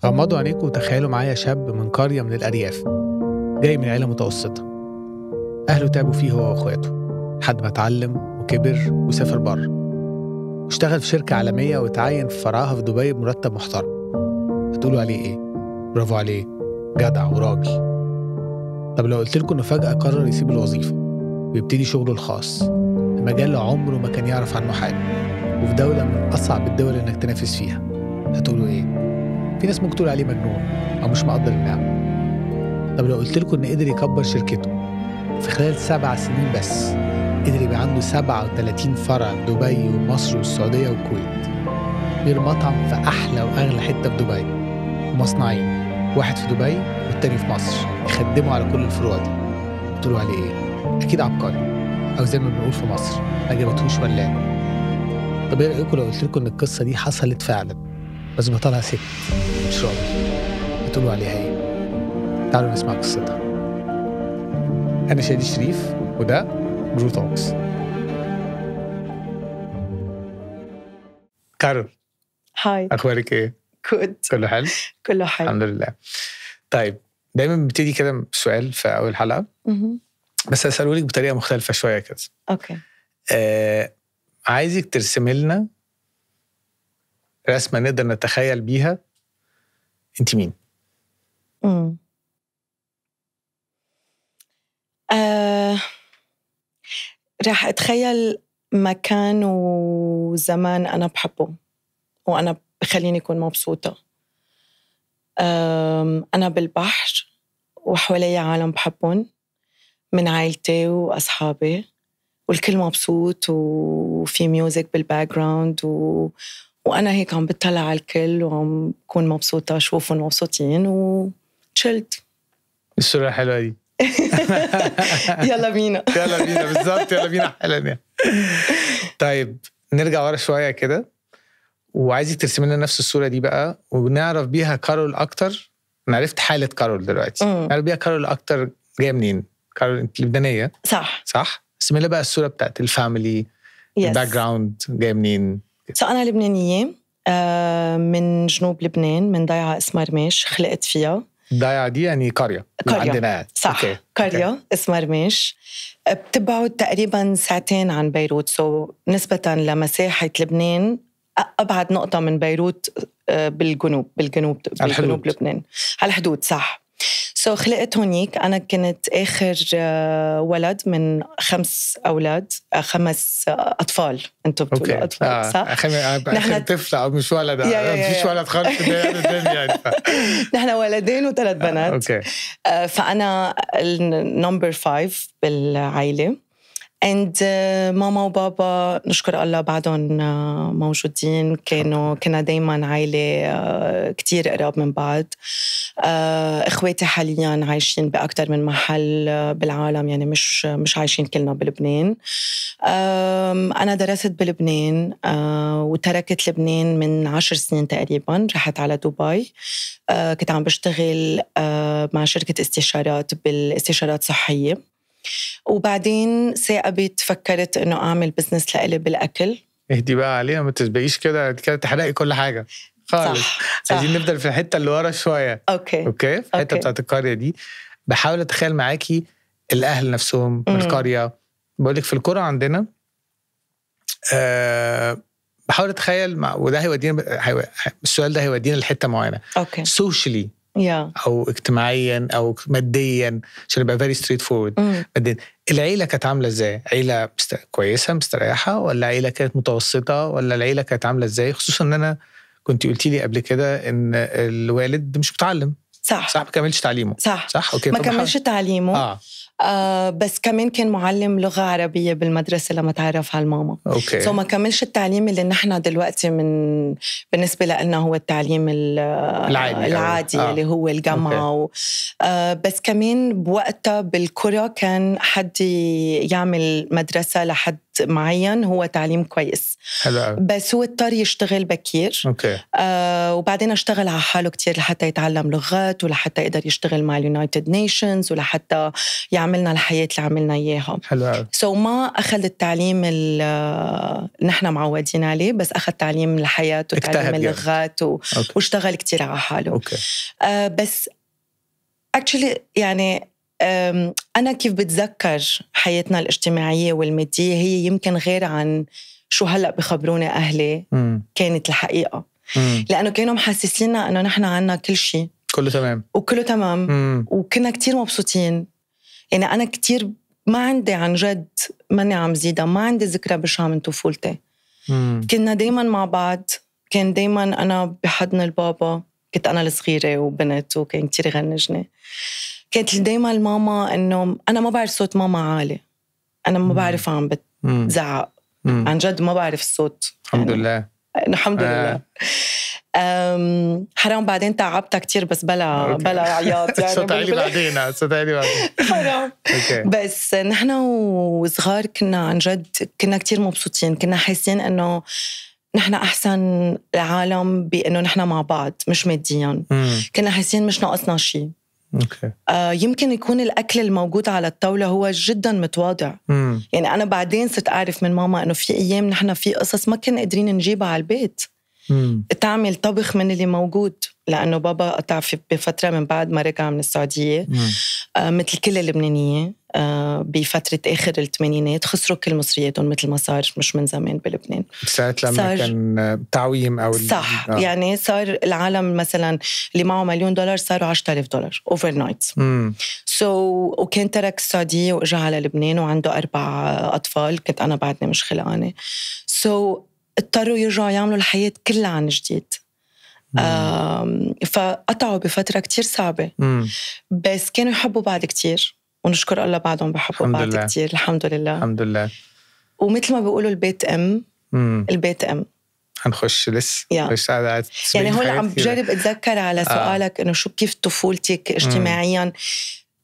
غمضوا عينيكم وتخيلوا معايا شاب من قرية من الأرياف، جاي من عيلة متوسطة. أهله تعبوا فيه هو وأخواته لحد ما اتعلم وكبر وسافر بره واشتغل في شركة عالمية وتعين في فرعها في دبي بمرتب محترم. هتقولوا عليه إيه؟ برافو عليه، جدع وراجل. طب لو قلت لكم إنه فجأة قرر يسيب الوظيفة ويبتدي شغله الخاص في مجال عمره ما كان يعرف عنه حاجة وفي دولة من أصعب الدول إنك تنافس فيها، هتقولوا إيه؟ في ناس ممكن تقول عليه مجنون أو مش مقدر النعمة. طب لو قلت لكم إن قدر يكبر شركته في خلال 7 سنين بس، قدر يبقى عنده 37 فرع في دبي ومصر والسعودية والكويت، غير مطعم في أحلى وأغلى حتة في دبي، ومصنعين، واحد في دبي والتاني في مصر، يخدموا على كل الفروع دي، هتقولوا عليه إيه؟ أكيد عبقري، أو زي ما بنقول في مصر ما جابتهوش ولاده. طب إيه رأيكم لو قلت لكم إن القصة دي حصلت فعلا، بس بطلها ست مش راجل، هتقولوا عليها إيه؟ تعالوا نسمع قصتها. أنا شادي شريف وده برو توكس. كارول، هاي، أخبارك إيه؟ كود، كله حلو؟ كله حلو. الحمد لله. طيب دايما بنبتدي كده بسؤال في أول حلقة، بس أسأله لك بطريقة مختلفة شوية كده. أوكي. عايزك ترسمي لنا رسمة نقدر نتخيل بيها أنت مين؟ راح أتخيل مكان وزمان أنا بحبه وأنا بخليني أكون مبسوطة. أنا بالبحر وحوالي عالم بحبهم من عائلتي وأصحابي، والكل مبسوط وفي ميوزك بالباك جراوند وأنا هيك عم بتطلع على الكل وعم بكون مبسوطة أشوفهم مبسوطين وشلت. الصورة حلوة دي. يلا بينا. يلا بينا، بالظبط، يلا بينا حالا. طيب نرجع ورا شوية كده، وعايزك ترسم لنا نفس الصورة دي بقى ونعرف بيها كارول أكتر. أنا عرفت حالة كارول دلوقتي، نعرف بيها كارول أكتر جاية منين. كارول أنت لبنانية صح؟ اسمي لنا بقى الصورة بتاعت الفاميلي، الباك جراوند جاية منين. أنا لبنانية من جنوب لبنان، من ضيعة اسمها رميش، خلقت فيها. ضيعة دي يعني قرية عندنا، صح. قرية اسمها رميش، بتبعد تقريبا 2 ساعة عن بيروت، نسبة لمساحة لبنان أبعد نقطة من بيروت بالجنوب لبنان على الحدود. صح. خلقت هونيك. أنا كنت آخر ولد من 5 أولاد، 5 أطفال. أنتوا بتقولوا أطفال صح؟ آخر طفلة أو مش ولد، مفيش ولد خالص في الدنيا يعني. نحن ولدين و3 بنات. فأنا النمبر 5 بالعائلة. ماما وبابا نشكر الله بعدهم موجودين. كنا دايما عائلة كتير قراب من بعض. إخواتي حاليا عايشين بأكتر من محل بالعالم، يعني مش عايشين كلنا بلبنان. أنا درست بلبنان وتركت لبنان من 10 سنين تقريبا، رحت على دبي. كنت عم بشتغل مع شركة استشارات بالاستشارات صحية، وبعدين ثاقبت فكرت إنه أعمل بزنس لإلي بالأكل. اهدي بقى علينا، ما تسبقيش كده تحرقي كل حاجة خالص. صح. عايزين نبدأ في الحتة اللي ورا شوية. أوكي. في الحتة بتاعت القرية دي. بحاول أتخيل معاكي الأهل نفسهم من القرية. بقولك في القرى عندنا بحاول أتخيل وده هيودينا السؤال ده هيودينا لحتة معينة. سوشيالي أو اجتماعيا أو ماديا، عشان يبقى very straight forward. بعدين العيلة كانت عاملة إزاي؟ عيلة كويسة مستريحة، ولا عيلة كانت متوسطة، ولا العيلة كانت عاملة إزاي؟ خصوصا إن أنا كنت قلتي لي قبل كده إن الوالد مش متعلم. صح، ما كملش تعليمه. صح. أوكي. ما كملش تعليمه. بس كمان كان معلم لغة عربية بالمدرسة لما تعرف على الماما. ما كملش التعليم اللي نحن دلوقتي بالنسبة لنا هو التعليم العادي اللي هو الجامعة. بس كمان بوقتها بالقرى كان حد يعمل مدرسة لحد معين هو تعليم كويس. بس هو اضطر يشتغل بكير. وبعدين اشتغل على حاله كتير لحتى يتعلم لغات، ولحتى يقدر يشتغل مع اليونايتد نيشنز، ولحتى يعمل عملنا الحياة اللي عملنا إياها. حلو. ما أخذ التعليم اللي نحن معودين عليه، بس أخذ تعليم الحياة وتعليم اللغات واشتغل كتير على حاله. بس actually يعني أنا كيف بتذكر حياتنا الاجتماعية والمادية هي يمكن غير عن شو هلأ بخبروني أهلي كانت الحقيقة. لأنه كانوا محسسيننا أنه نحن عنا كل شيء كله تمام وكله تمام. وكنا كتير مبسوطين. يعني أنا كتير ما عندي عن جد ماني عم زيدا، ما عندي ذكرى بشعة من طفولتي. كنا دايما مع بعض، كان دايما أنا بحضن البابا، كنت أنا الصغيرة وبنت وكان كتير يغنجني. كانت دايما الماما إنه أنا ما بعرف صوت ماما عالي، أنا ما بعرف عم بتزعق، عن جد ما بعرف الصوت. الحمد لله. الحمد لله. حرام بعدين تعبتها كتير، بس بلا عياط يعني. ستعيلي بعدين. حرام. بس نحن وصغار كنا عن جد كنا كتير مبسوطين، كنا حاسين إنه نحن أحسن العالم بأنه نحن مع بعض مش ماديا. كنا حاسين مش ناقصنا شيء. يمكن يكون الأكل الموجود على الطاولة هو جدا متواضع. يعني أنا بعدين صرت أعرف من ماما أنه في أيام نحن في قصص ما كنا قادرين نجيبها على البيت. تعمل طبخ من اللي موجود، لأنه بابا قطع بفترة من بعد ما رجع من السعودية. مثل كل اللبنانية بفترة آخر الثمانينات خسروا كل مصرياتهم مثل ما صار مش من زمان بلبنان. ساعة لما كان تعويم أو صح. يعني صار العالم مثلا اللي معه $1,000,000 صاروا $10,000 overnight. وكان ترك السعودية وإجا على لبنان وعنده 4 أطفال، كنت أنا بعدني مش خلقانة. اضطروا يرجعوا يعملوا الحياة كلها عن جديد. فقطعوا بفترة كتير صعبة. بس كانوا يحبوا بعض كتير، ونشكر الله بعدهم بحبوا بعض كتير. الحمد لله. الحمد لله. ومثل ما بيقولوا البيت البيت هنخش لسه يعني هون عم بجرب أتذكر على سؤالك إنه شو كيف طفولتك اجتماعيا.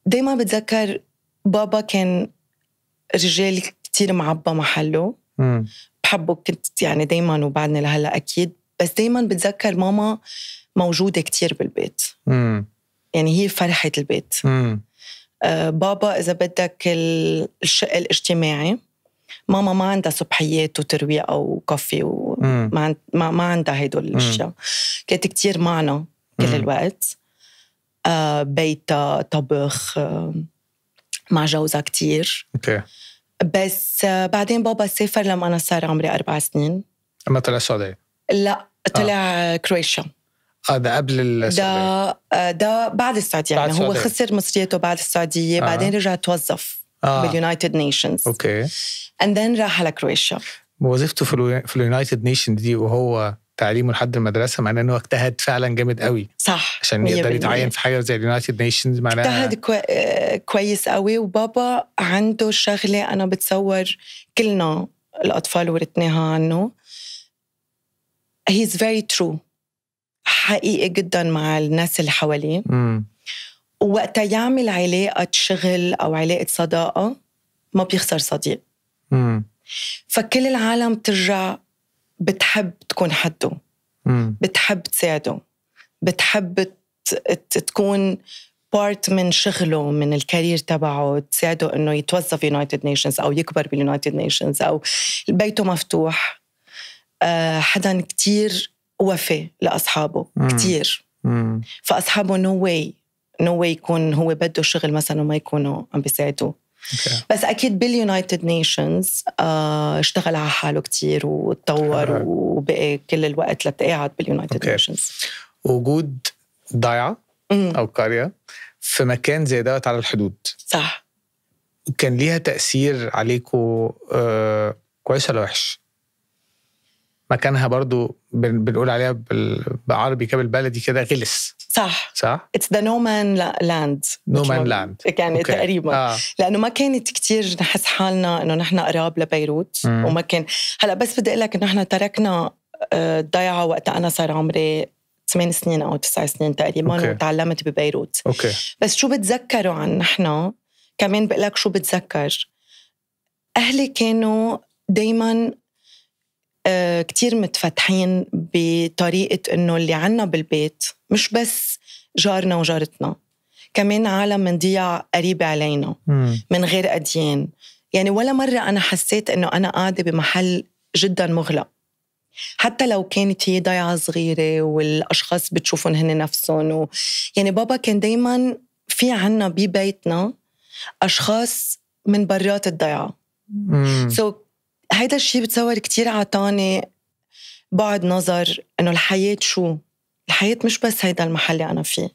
دايما بتذكر بابا كان رجال كتير معبى محله. بحبه كنت يعني دايما وبعدني لهلا أكيد. بس دايما بتذكر ماما موجودة كتير بالبيت. يعني هي فرحة البيت. بابا إذا بدك الشق الاجتماعي، ماما ما عندها صبحيات وترويقة وكافي ما عندها هيدول الأشياء. كانت كتير معنا كل الوقت. بيتها طبخ مع جوزها كتير. بس بعدين بابا سافر لما أنا صار عمري 4 سنين. أما طلع السعودية؟ لا، طلع كرواتيا. ده قبل السعودية؟ ده بعد السعودية. يعني هو خسر مصريته بعد السعودية. بعدين رجع توظف باليونايتد نيشنز. and then راح على كرواتيا. وظيفته في اليونايتد نيشنز دي وهو تعليمه لحد المدرسة، معناه أنه اجتهد فعلا جامد قوي. صح. عشان يقدر يتعين في حاجة زي اليونايتد نيشنز. معناه اجتهد كويس قوي. وبابا عنده شغلة أنا بتصور كلنا الأطفال ورثناها عنه. he's very true. حقيقي جدا مع الناس اللي حواليه. ووقتها يعمل علاقة شغل أو علاقة صداقة ما بيخسر صديق. فكل العالم ترجع بتحب تكون حده. بتحب تساعده. بتحب تكون بارت من شغله، من الكارير تبعه، تساعده إنه يتوظف يونايتد نيشنز أو يكبر باليونايتد نيشنز أو بيته مفتوح. حدا كتير وفي لأصحابه كتير. فأصحابه no way يكون هو بده شغل مثلا وما يكونوا عم بيساعدوه. بس أكيد باليونايتد نيشنز اشتغل على حاله كتير وتطور وبقى كل الوقت لتقاعد باليونايتد نيشنز. وجود ضيعة أو قرية في مكان زي دوت على الحدود، صح، كان ليها تأثير عليكم كويس ولا وحش؟ مكانها برضو بنقول عليها بالعربي كده بالبلدي كده غلس. صح. It's the no man land يعني تقريبا. لأنه ما كانت كتير نحس حالنا إنه نحن قراب لبيروت. وما كان هلأ بس بدي أقولك إنه نحن تركنا ضيعة وقت أنا صار عمري 8 سنين أو 9 سنين تقريبا. وتعلمت ببيروت. بس شو بتذكروا عن نحن كمان بقولك شو بتذكر. أهلي كانوا دايما كتير متفتحين بطريقة إنه اللي عنا بالبيت مش بس جارنا وجارتنا، كمان عالم من ضياع قريبة علينا من غير أديان. يعني ولا مرة أنا حسيت إنه أنا قاعدة بمحل جدا مغلق، حتى لو كانت هي ضيعة صغيرة والأشخاص بتشوفون هن نفسهم يعني بابا كان دايما في عنا ببيتنا أشخاص من برات الضيعة. هيدا الشيء بتصور كتير عطاني بعد نظر إنه الحياة شو؟ الحياة مش بس هيدا المحل اللي أنا فيه،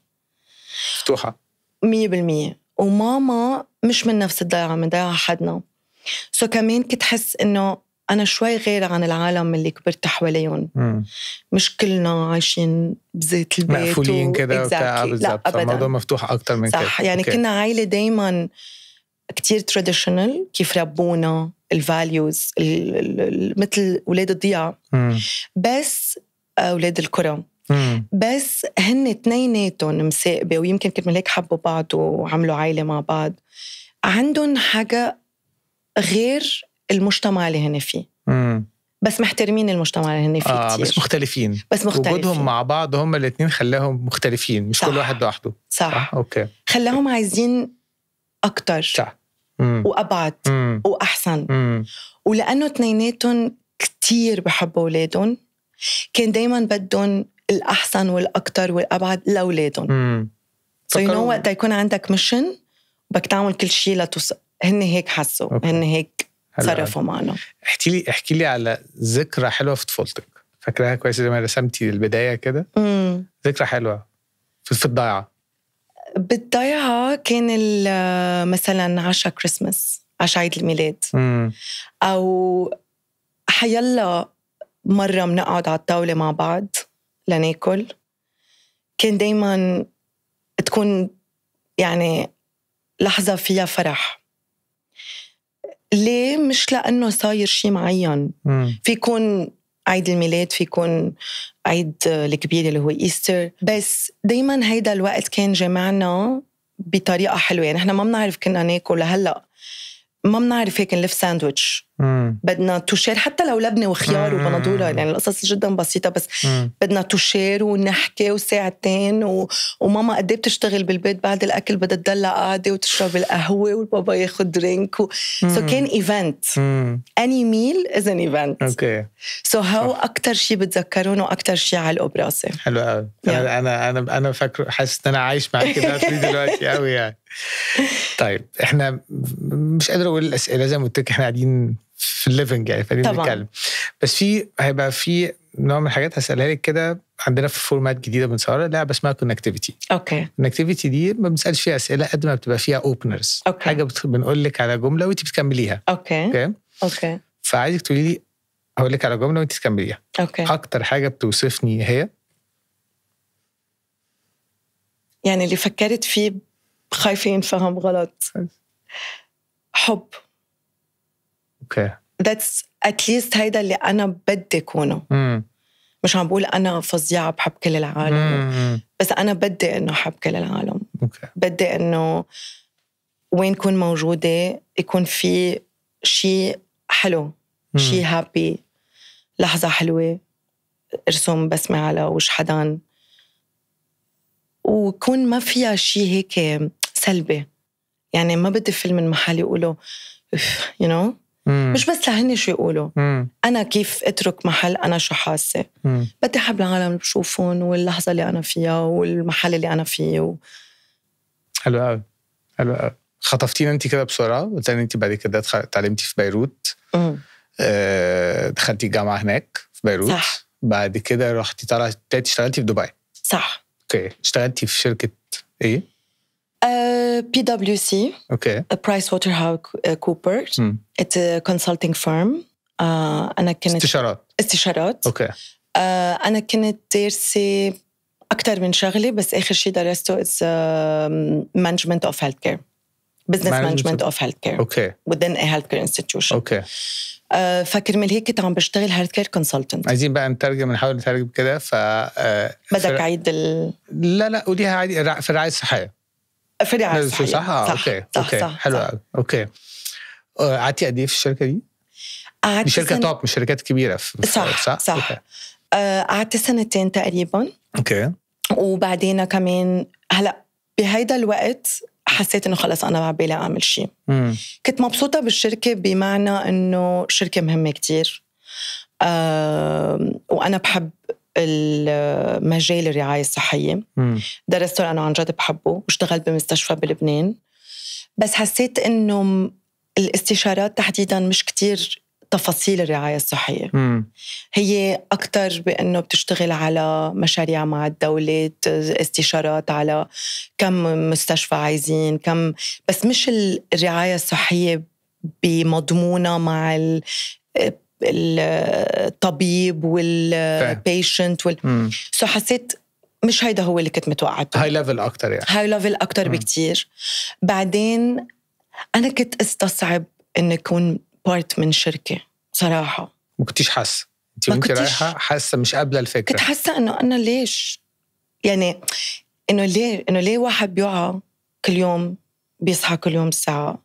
مفتوحة 100%. وماما مش من نفس الضيعة، من ضيعة حدنا. كمان كنت حس إنه أنا شوي غير عن العالم اللي كبرت حواليهم. مش كلنا عايشين بزيت البيت مقفولين كده بالضبط. فالموضوع مفتوح أكتر من كده. صح. يعني كنا عائلة دايما كتير traditional، كيف ربونا الفاليوز مثل أولاد الضياع، بس أولاد الكرة. بس هن اتنيناتهم مساقبة، ويمكن كرمال هيك حبوا بعض وعملوا عائلة مع بعض. عندهم حاجة غير المجتمع اللي هن فيه، بس محترمين المجتمع اللي هن فيه كتير. بس مختلفين. وجودهم مع بعض هم الاثنين خلاهم مختلفين، مش صح. كل واحد لوحده. صح. أوكي. خلاهم عايزين أكتر. صح. وأبعد وأحسن. ولأنه اتنيناتهم كتير بحبوا أولادهم، كان دايما بدهم الأحسن والأكتر والأبعد لأولادهم. وقت يكون عندك ميشن بدك تعمل كل شيء لتوصل. هن هيك حسوا. هن هيك صرفوا معنا. احكي لي على ذكرى حلوة في طفولتك، فاكراها كويس زي ما رسمتي البداية كده؟ ذكرى حلوة في الضيعة. بالضيعة كان مثلا عشاء كريسماس، عشاء عيد الميلاد، أو حيلا مرة منقعد على الطاولة مع بعض لناكل. كان دايما تكون يعني لحظة فيها فرح. ليه؟ مش لأنه صاير شيء معين. في يكون عيد الميلاد، في يكون عيد الكبير اللي هو إيستر، بس دايما هيدا الوقت كان جمعنا بطريقة حلوة. يعني احنا ما بنعرف كنا ناكل لهلأ، ما بنعرف هيك نلف ساندويتش. بدنا توشير، حتى لو لبنة وخيار وبندورة، يعني القصص جدا بسيطة، بس بدنا توشير ونحكي وساعتين. وماما قديه بتشتغل بالبيت، بعد الأكل بدها تدلع قاعدة وتشرب القهوة والبابا ياخد درينك كان إيفنت. any meal is an event. okay. هاو أكتر شيء بتذكرونه وأكتر شيء على براسي. حلو قوي. أنا فاكر، حاسس إن أنا عايش معاك دلوقتي قوي يعني. طيب احنا مش قادر اقول الاسئله زي ما قلت لك، احنا قاعدين في الليفنج يعني فبنتكلم، بس هيبقى في نوع من الحاجات هسألها لك كده. عندنا في فورمات جديده بنصورها لعبه اسمها كونكتيفيتي. اوكي. كونكتيفيتي دي ما بنسالش فيها اسئله قد ما بتبقى فيها اوبنرز. حاجه بنقول لك على جمله وانت بتكمليها. اوكي. فعايزك تقولي لي، هقول لك على جمله وانت تكمليها. اكتر حاجه بتوصفني هي؟ يعني اللي فكرت فيه خايفين فهم غلط. حب. اوكي. that's at least هيدا اللي أنا بدي كونه. مش عم بقول أنا فظيعة بحب كل العالم، بس أنا بدي إنه حب كل العالم. بدي إنه وين كون موجودة يكون في شيء حلو، شيء هابي، لحظة حلوة، ارسم بسمة على وش حدان، وكون ما فيها شيء هيك سلبي. يعني ما بدي فيلم من محل يقولوا you know مش بس لهني شو يقولوا. أنا كيف أترك محل أنا شو حاسة. بدي أحب العالم اللي بشوفون واللحظة اللي أنا فيها والمحل اللي أنا فيه. حلو قوي. حلو قوي. خطفتين أنت كده بسرعة، وتاني أنت بعد كده تعلمتي في بيروت. دخلتي جامعة هناك في بيروت. صح. بعد كده رحتي اشتغلتي في دبي. صح. اوكي. اشتغلتي في شركة ايه؟ PwC. اوكي. PricewaterhouseCoopers. It's a consulting firm. أنا كنت استشارات. اوكي. أنا كنت دارسة أكتر من شغلة، بس آخر شيء درسته is management of healthcare. business management of healthcare. اوكي. within a healthcare institution. اوكي. فكرمال هيك كنت عم بشتغل healthcare consultant. عايزين بقى نحاول نترجم كده. بدك عيد لا قوليها عادي. في الرعاية الصحية. في الرعاية الصحية. صح. اوكي. حلو قوي. اوكي. قعدتي قد ايه في الشركة دي؟ دي شركة توب، مش شركات كبيرة. صح. قعدت 2 سنين تقريبا. اوكي. وبعدين كمان هلا بهيدا الوقت حسيت إنه خلص أنا بعبالي أعمل شيء. كنت مبسوطة بالشركة بمعنى إنه شركة مهمة كتير، وأنا بحب المجال الرعاية الصحية. درسته لأنه عن جد بحبه، واشتغلت بمستشفى بلبنان. بس حسيت إنه الاستشارات تحديداً مش كتير تفاصيل الرعاية الصحية. هي أكتر بأنه بتشتغل على مشاريع مع الدولة، استشارات على كم مستشفى عايزين، كم، بس مش الرعاية الصحية بمضمونة مع الطبيب والبيشنت سو حسيت مش هيدا هو اللي كنت متوقعته. هاي ليفل أكتر، يعني هاي ليفل أكتر بكتير. بعدين أنا كنت استصعب إن أكون بارت من شركة صراحة. ما كنتيش حاسة انت رايحة حاسة مش قابلة الفكرة؟ كنت حاسة إنه أنا ليش، يعني إنه ليه واحد بيوعى كل يوم، بيصحى كل يوم الساعة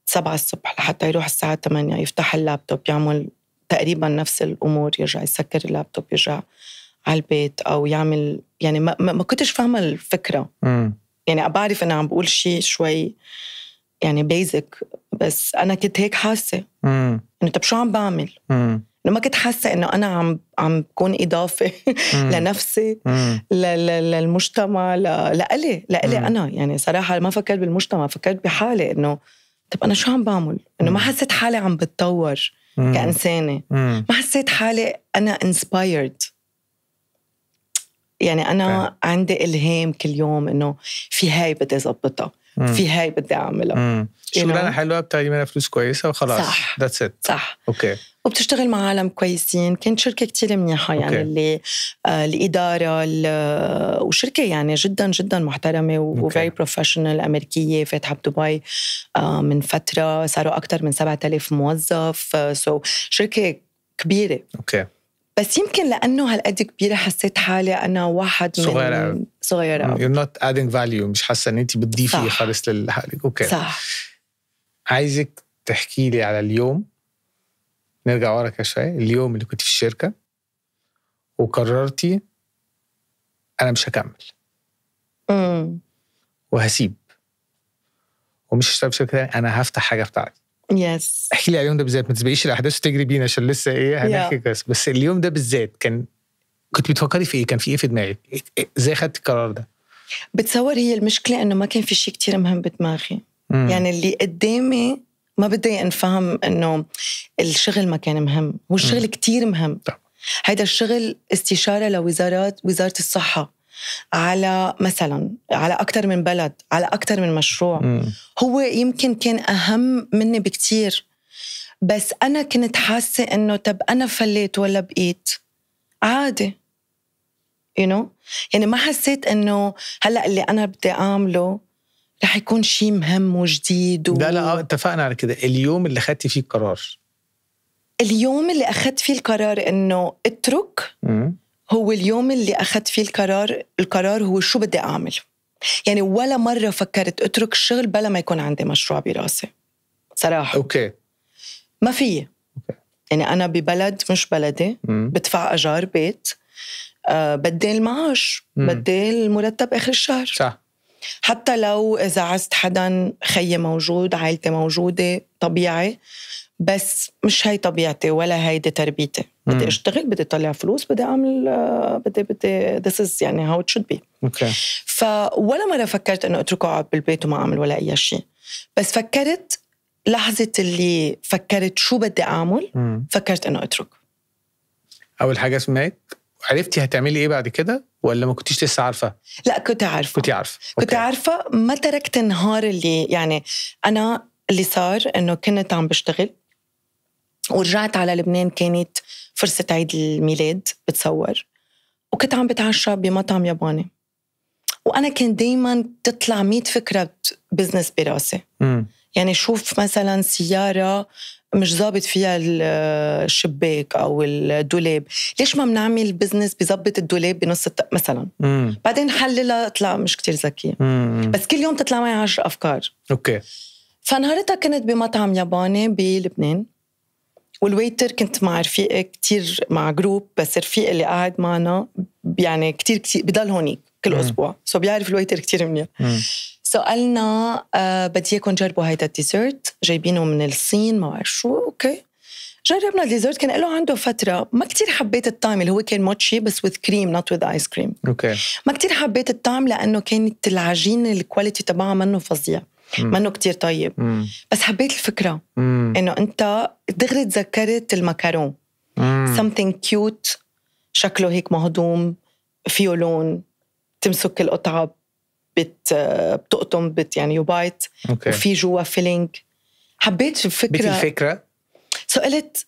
7 الصبح لحتى يروح الساعة 8 يفتح اللابتوب يعمل تقريبا نفس الأمور، يرجع يسكر اللابتوب يرجع على البيت أو يعمل، يعني ما كنتش فاهمة الفكرة. يعني بعرف أنا عم بقول شيء شوي يعني بيزك، بس أنا كنت هيك حاسة إنه طب شو عم بعمل؟ إنه ما كنت حاسة إنه أنا عم بكون إضافة لنفسي، للمجتمع، لإلي أنا. يعني صراحة ما فكرت بالمجتمع، فكرت بحالي إنه طب أنا شو عم بعمل؟ إنه ما حسيت حالي عم بتطور كإنسانة. ما حسيت حالي أنا inspired. يعني أنا عندي إلهام كل يوم إنه في هاي بدي أضبطها، في هاي بدي أعملها. شغلانة حلوة بتاعي منها فلوس كويسة وخلاص. صح. That's it. صح. أوكي. وبتشتغل مع عالم كويسين. كانت شركة كتير منيحة، يعني اللي الإدارة وشركة يعني جدا جدا محترمة وفيري بروفيشنال، أمريكية، فاتحة بدبي من فترة، صاروا أكتر من 7000 موظف. شركة كبيرة. أوكي. بس يمكن لأنه هالقد كبيرة حسيت حالي أنا واحد من صغيرة. You're not adding value. مش حاسة أن أنت بتضيفي خالص للحالك. أوكي. صح. عايزك تحكي لي على اليوم، نرجع ورا شوية، اليوم اللي كنت في الشركة وقررتي أنا مش هكمل وهسيب ومش هشتغل في شركة، أنا هفتح حاجة بتاعتي. يس. احكي لي على اليوم ده بالذات، ما تسبقيش الأحداث وتجري بينا عشان لسه هنحكي بس اليوم ده بالذات كنت بتفكري في إيه؟ كان في إيه في دماغك؟ إزاي خدت القرار ده؟ بتصور هي المشكلة إنه ما كان في شيء كتير مهم بدماغي. يعني اللي قدامي ما بدي أنفهم إنه الشغل ما كان مهم، والشغل كتير مهم. هيدا الشغل استشارة وزارة الصحة على مثلا على أكتر من بلد، على أكتر من مشروع. هو يمكن كان أهم مني بكتير، بس أنا كنت حاسة إنه طب أنا فليت ولا بقيت عادي، يعني ما حسيت إنه هلأ اللي أنا بدي أعمله رح يكون شيء مهم وجديد لا اتفقنا على كده. اليوم اللي خدتي فيه القرار، اليوم اللي أخذت فيه القرار إنه اترك، هو اليوم اللي أخذت فيه القرار هو شو بدي أعمل. يعني ولا مرة فكرت اترك الشغل بلا ما يكون عندي مشروع براسي صراحة. أوكي. ما فيه. يعني أنا ببلد مش بلدي، بدفع أجار بيت، بدي المعاش، بدي المرتب آخر الشهر. صح. حتى لو إذا عزت حدا، خيي موجود، عائلتي موجودة، طبيعي، بس مش هاي طبيعتي ولا هاي دي تربيتي. بدي أشتغل، بدي أطلع فلوس، بدي أعمل بدي this is يعني how it should be. أوكي. فولا مرة فكرت إنه أتركه أقعد بالبيت وما أعمل ولا أي شيء. بس فكرت لحظة اللي فكرت شو بدي أعمل، فكرت إنه أترك. أول حاجة اسمك عرفتي هتعملي إيه بعد كده ولا ما كنتيش لسه عارفة؟ لا كنت عارفة. كنت عارفة. ما تركت النهار اللي يعني أنا اللي صار إنه كنت عم بشتغل ورجعت على لبنان، كانت فرصة عيد الميلاد بتصور، وكنت عم بتعشى بمطعم ياباني، وأنا كان دايماً تطلع 100 فكرة بزنس براسي. يعني شوف مثلاً سيارة مش ضابط فيها الشباك أو الدولاب، ليش ما بنعمل بزنس بيضبط الدولاب بنص مثلاً. بعدين حللها طلع مش كتير ذكية، بس كل يوم تطلع معي 10 أفكار. أوكي. فنهارتها كنت بمطعم ياباني بلبنان، والويتر كنت مع رفيقي كتير، مع جروب، بس رفيق اللي قاعد معنا يعني كتير بضل هونيك كل أسبوع، سو بيعرف الويتر كتير منيح. سألنا بدي إياكم جربوا هيدا الديزرت، جايبينه من الصين ما بعرف شو. أوكي جربنا الديزرت، كان له عنده فترة ما كتير حبيت الطعم، اللي هو كان موتشي بس with cream not with ice cream. أوكي. ما كتير حبيت الطعم لأنه كانت العجين الكواليتي تبعها منه فظيع، منه كتير طيب. بس حبيت الفكرة إنه أنت دغري تذكرت المكرون something cute، شكله هيك مهضوم فيه لون، تمسك القطعة بتقطم يعني يبايت، وفي جوا فيلينج. حبيت الفكرة. سألت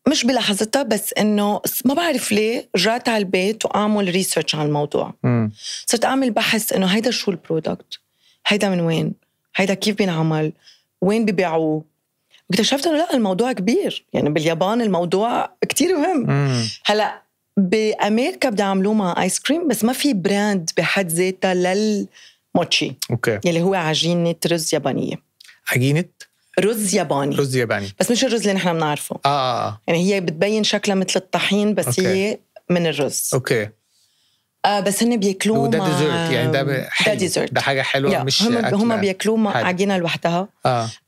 مش بلحظتها، بس إنه ما بعرف ليه رجعت على البيت وأعمل ريسيرش على الموضوع. صرت أعمل بحث إنه هيدا شو البرودكت، هيدا من وين، هيدا كيف بينعمل، وين بيبيعوه. واكتشفت إنه لا، الموضوع كبير، يعني باليابان الموضوع كتير مهم. هلأ بأمريكا بدي عملوه مع آيس كريم، بس ما في براند بحد ذاتها للموتشي. يلي هو عجينة رز يابانية. عجينة رز ياباني. بس مش الرز اللي نحن بنعرفه. يعني هي بتبين شكلها مثل الطحين، بس هي من الرز. بس هن بياكلوه وده ديزرت، يعني ده حلو، ده حاجة حلوة مش هم بياكلوه مع عجينة لوحدها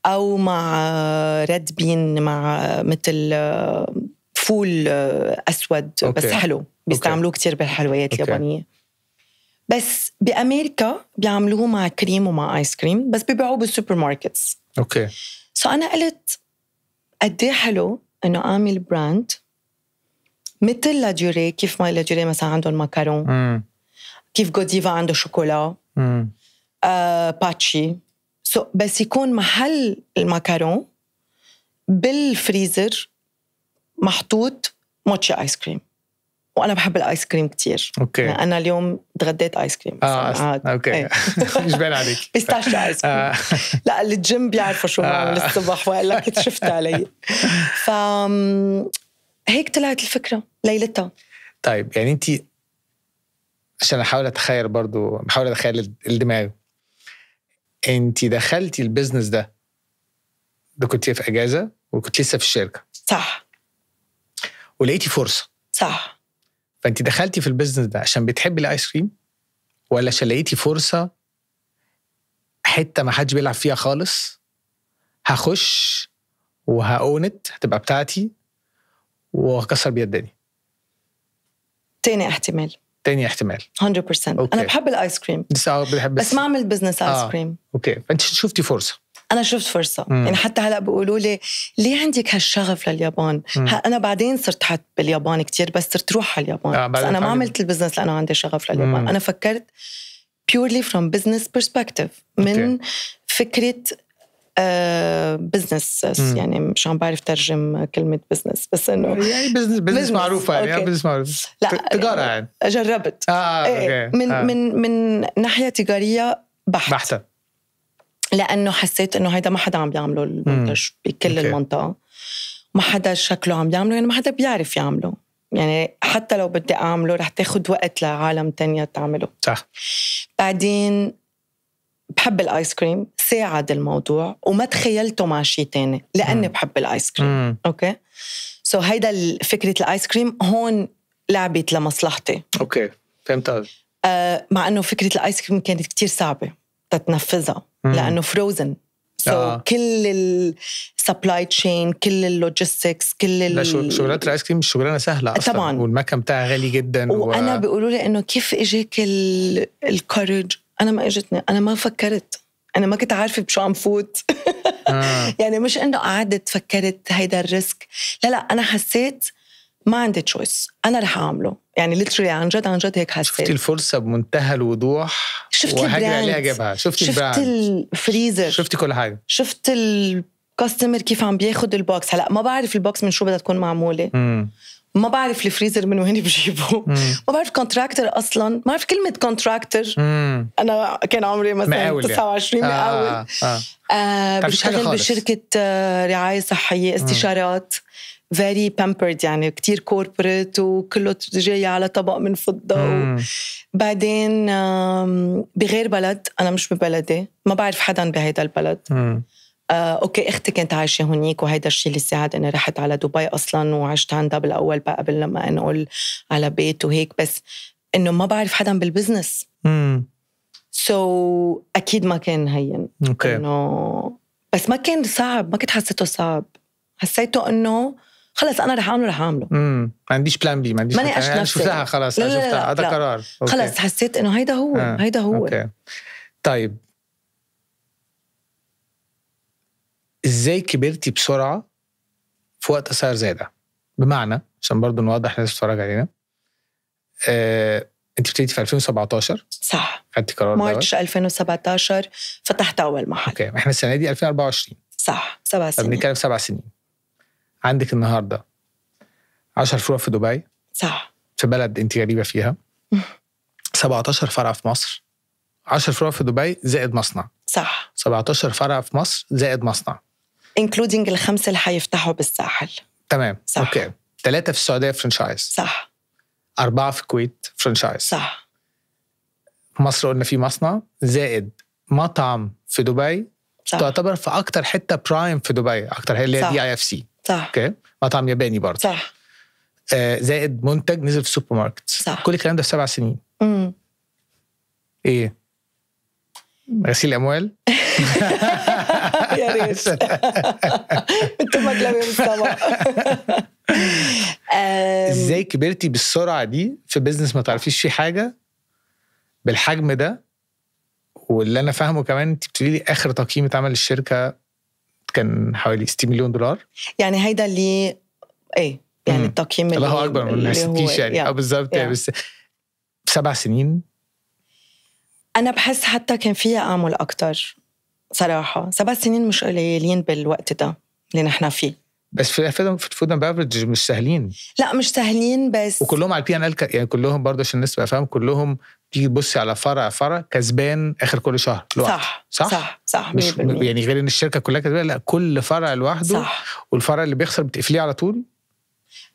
أو مع ريد بين، مع مثل فول أسود. بس حلو، بيستعملوه كتير بالحلويات اليابانية. بس بأمريكا بيعملوه مع كريم ومع آيس كريم، بس بيبيعوه بالسوبر ماركتس. أنا قلت قديه حلو إنه أعمل براند مثل لاديوري، كيف ما لاديوري مثلا عندهم ماكارون، كيف غوديفا عنده شوكولا، باتشي. بس يكون محل الماكارون بالفريزر محطوط موتشي آيس كريم. وأنا بحب الآيس كريم كتير. يعني أنا اليوم تغديت آيس كريم. أوكي. مش باين عليك. بيستاشيو آيس كريم. لا الجيم بيعرفوا شو بعمل الصبح، وإلا كنت شفت علي. هيك طلعت الفكرة ليلتها. طيب يعني أنتي، عشان أحاول أتخيل برضو، بحاول أتخيل الدماغ، أنتي دخلتي البيزنس ده كنتي في أجازة وكنت لسه في الشركة، صح؟ ولقيتي فرصة، صح؟ فأنتي دخلتي في البيزنس ده عشان بتحبي الآيس كريم، ولا عشان لقيتي فرصة حتة ما حدش بيلعب فيها خالص، هخش وهاونت، هتبقى بتاعتي وهكسر بيها الدنيا؟ تاني احتمال 100%. أنا بحب الآيس كريم بس ما عمل بزنس آيس كريم. أوكي. فأنت شفتي فرصة. أنا شفت فرصة. يعني حتى هلأ بيقولوا لي ليه عندك هالشغف لليابان؟ أنا بعدين صرت حت باليابان كتير، بس صرت روح على اليابان. بس أنا ما عملت البزنس لأنه عندي شغف لليابان. أنا فكرت purely from business perspective، من فكرة بزنس. يعني مش عم بعرف ترجم كلمة بزنس، بس إنه يعني بزنس معروفة، يعني بزنس معروف. لا تجارة يعني. جربت من ناحية تجارية بحتة. لأنه حسيت إنه هيدا ما حدا عم بيعمله المنتج بكل المنطقة، ما حدا شكله عم بيعمله، يعني ما حدا بيعرف يعمله. يعني حتى لو بدي أعمله رح تاخد وقت لعالم تانية تعمله. صح. بعدين بحب الآيس كريم، ساعد الموضوع، وما تخيلته مع شيء تاني لأني بحب الآيس كريم. أوكي. هيدا فكرة الآيس كريم هون لعبت لمصلحتي. أوكي فهمت قصدك. مع إنه فكرة الآيس كريم كانت كتير صعبة تتنفذها لأنه فروزن. كل السبلاي تشين، كل اللوجيستكس، كل شغلات الآيس كريم مش شغلانة سهلة أصلاً طبعاً. والمكان بتاعها غالي جداً. وأنا بيقولوا لي إنه كيف إجيك الكورج. أنا ما إجتني، أنا ما فكرت، أنا ما كنت عارفة بشو عم فوت. يعني مش إنه قعدت فكرت هيدا الريسك، لا أنا حسيت ما عندي تشويس، أنا رح أعمله. يعني ليترالي عن جد هيك حسيت. شفتي الفرصة بمنتهى الوضوح، شفت وهاجر عليها جابها. شفت الفريزر، شفتي كل حاجة، شفت الكاستمر كيف عم بياخد البوكس. هلأ ما بعرف البوكس من شو بدها تكون معمولة. ما بعرف الفريزر من وين بجيبه. ما بعرف كونتراكتر أصلاً، ما بعرف كلمة كونتراكتر. أنا كان عمري مثلاً 29 مقاول. بشتغل بشركة رعاية صحية، استشارات very pampered، يعني كتير corporate وكله جاي على طبق من فضة. بعدين بغير بلد، أنا مش ببلدي، ما بعرف حدا بهيدا البلد. أوكي أختي كانت عايشة هنيك، وهيدا الشيء اللي ساعد أني رحت على دبي أصلاً وعشت عندها بالأول بقى قبل لما أنقل على بيت وهيك. بس إنه ما بعرف حدا بالبزنس. أكيد ما كان هين. إنه بس ما كان صعب، ما كنت حسيته صعب، حسيته إنه خلص أنا رح أعمله. ما عنديش بلان بي، ما عنديش أنا شفتها خلاص، أنا شفتها هذا قرار. خلاص حسيت إنه هيدا هو. أوكي. طيب إزاي كبرتي بسرعة في وقت قصير زي ده؟ بمعنى عشان برضو نوضح الناس تتفرج علينا، أنت ابتديتي في 2017 صح؟ خدتي قرار مارش 2017 فتحت أول محل. أوكي. إحنا السنة دي 2024 صح، 7 سنين. بنتكلم 7 سنين. عندك النهاردة 10 فروع في دبي. صح. في بلد أنت غريبة فيها. 17 فرع في مصر. 10 فروع في دبي زائد مصنع. صح. 17 فرع في مصر زائد مصنع. including ال5 اللي حيفتحوا بالساحل. تمام. صح. أوكي. 3 في السعودية فرنشايز. صح. 4 في الكويت فرنشايز. صح. في مصر قلنا في مصنع زائد مطعم في دبي. صح. تعتبر في أكتر حتة برايم في دبي، أكتر هي اللي هي DIFC. صح. أوكي. مطعم ياباني برضه. صح. زائد منتج نزل في السوبر ماركت. صح. كل الكلام ده في 7 سنين. إيه؟ غسيل أموال؟ يا ريت. انتوا مقلبين بالسما. ازاي كبرتي بالسرعة دي في بيزنس ما تعرفيش فيه حاجة بالحجم ده؟ واللي أنا فاهمه كمان أنت بتقولي لي آخر تقييم اتعمل للشركة كان حوالي 60 مليون دولار. يعني هيدا اللي إيه يعني التقييم اللي الله أكبر من 60 يعني بالضبط. بس 7 سنين أنا بحس حتى كان فيها أعمل أكتر صراحة. 7 سنين مش قليلين بالوقت ده اللي نحنا فيه. بس في فود اند بافرج مش سهلين. لا مش سهلين بس. وكلهم على الPNL يعني كلهم برضه عشان الناس تبقى فاهم، كلهم تيجي تبصي على فرع كسبان آخر كل شهر لوحده. صح مش يعني غير إن الشركة كلها كسبان، لا كل فرع لوحده. صح. والفرع اللي بيخسر بتقفليه على طول.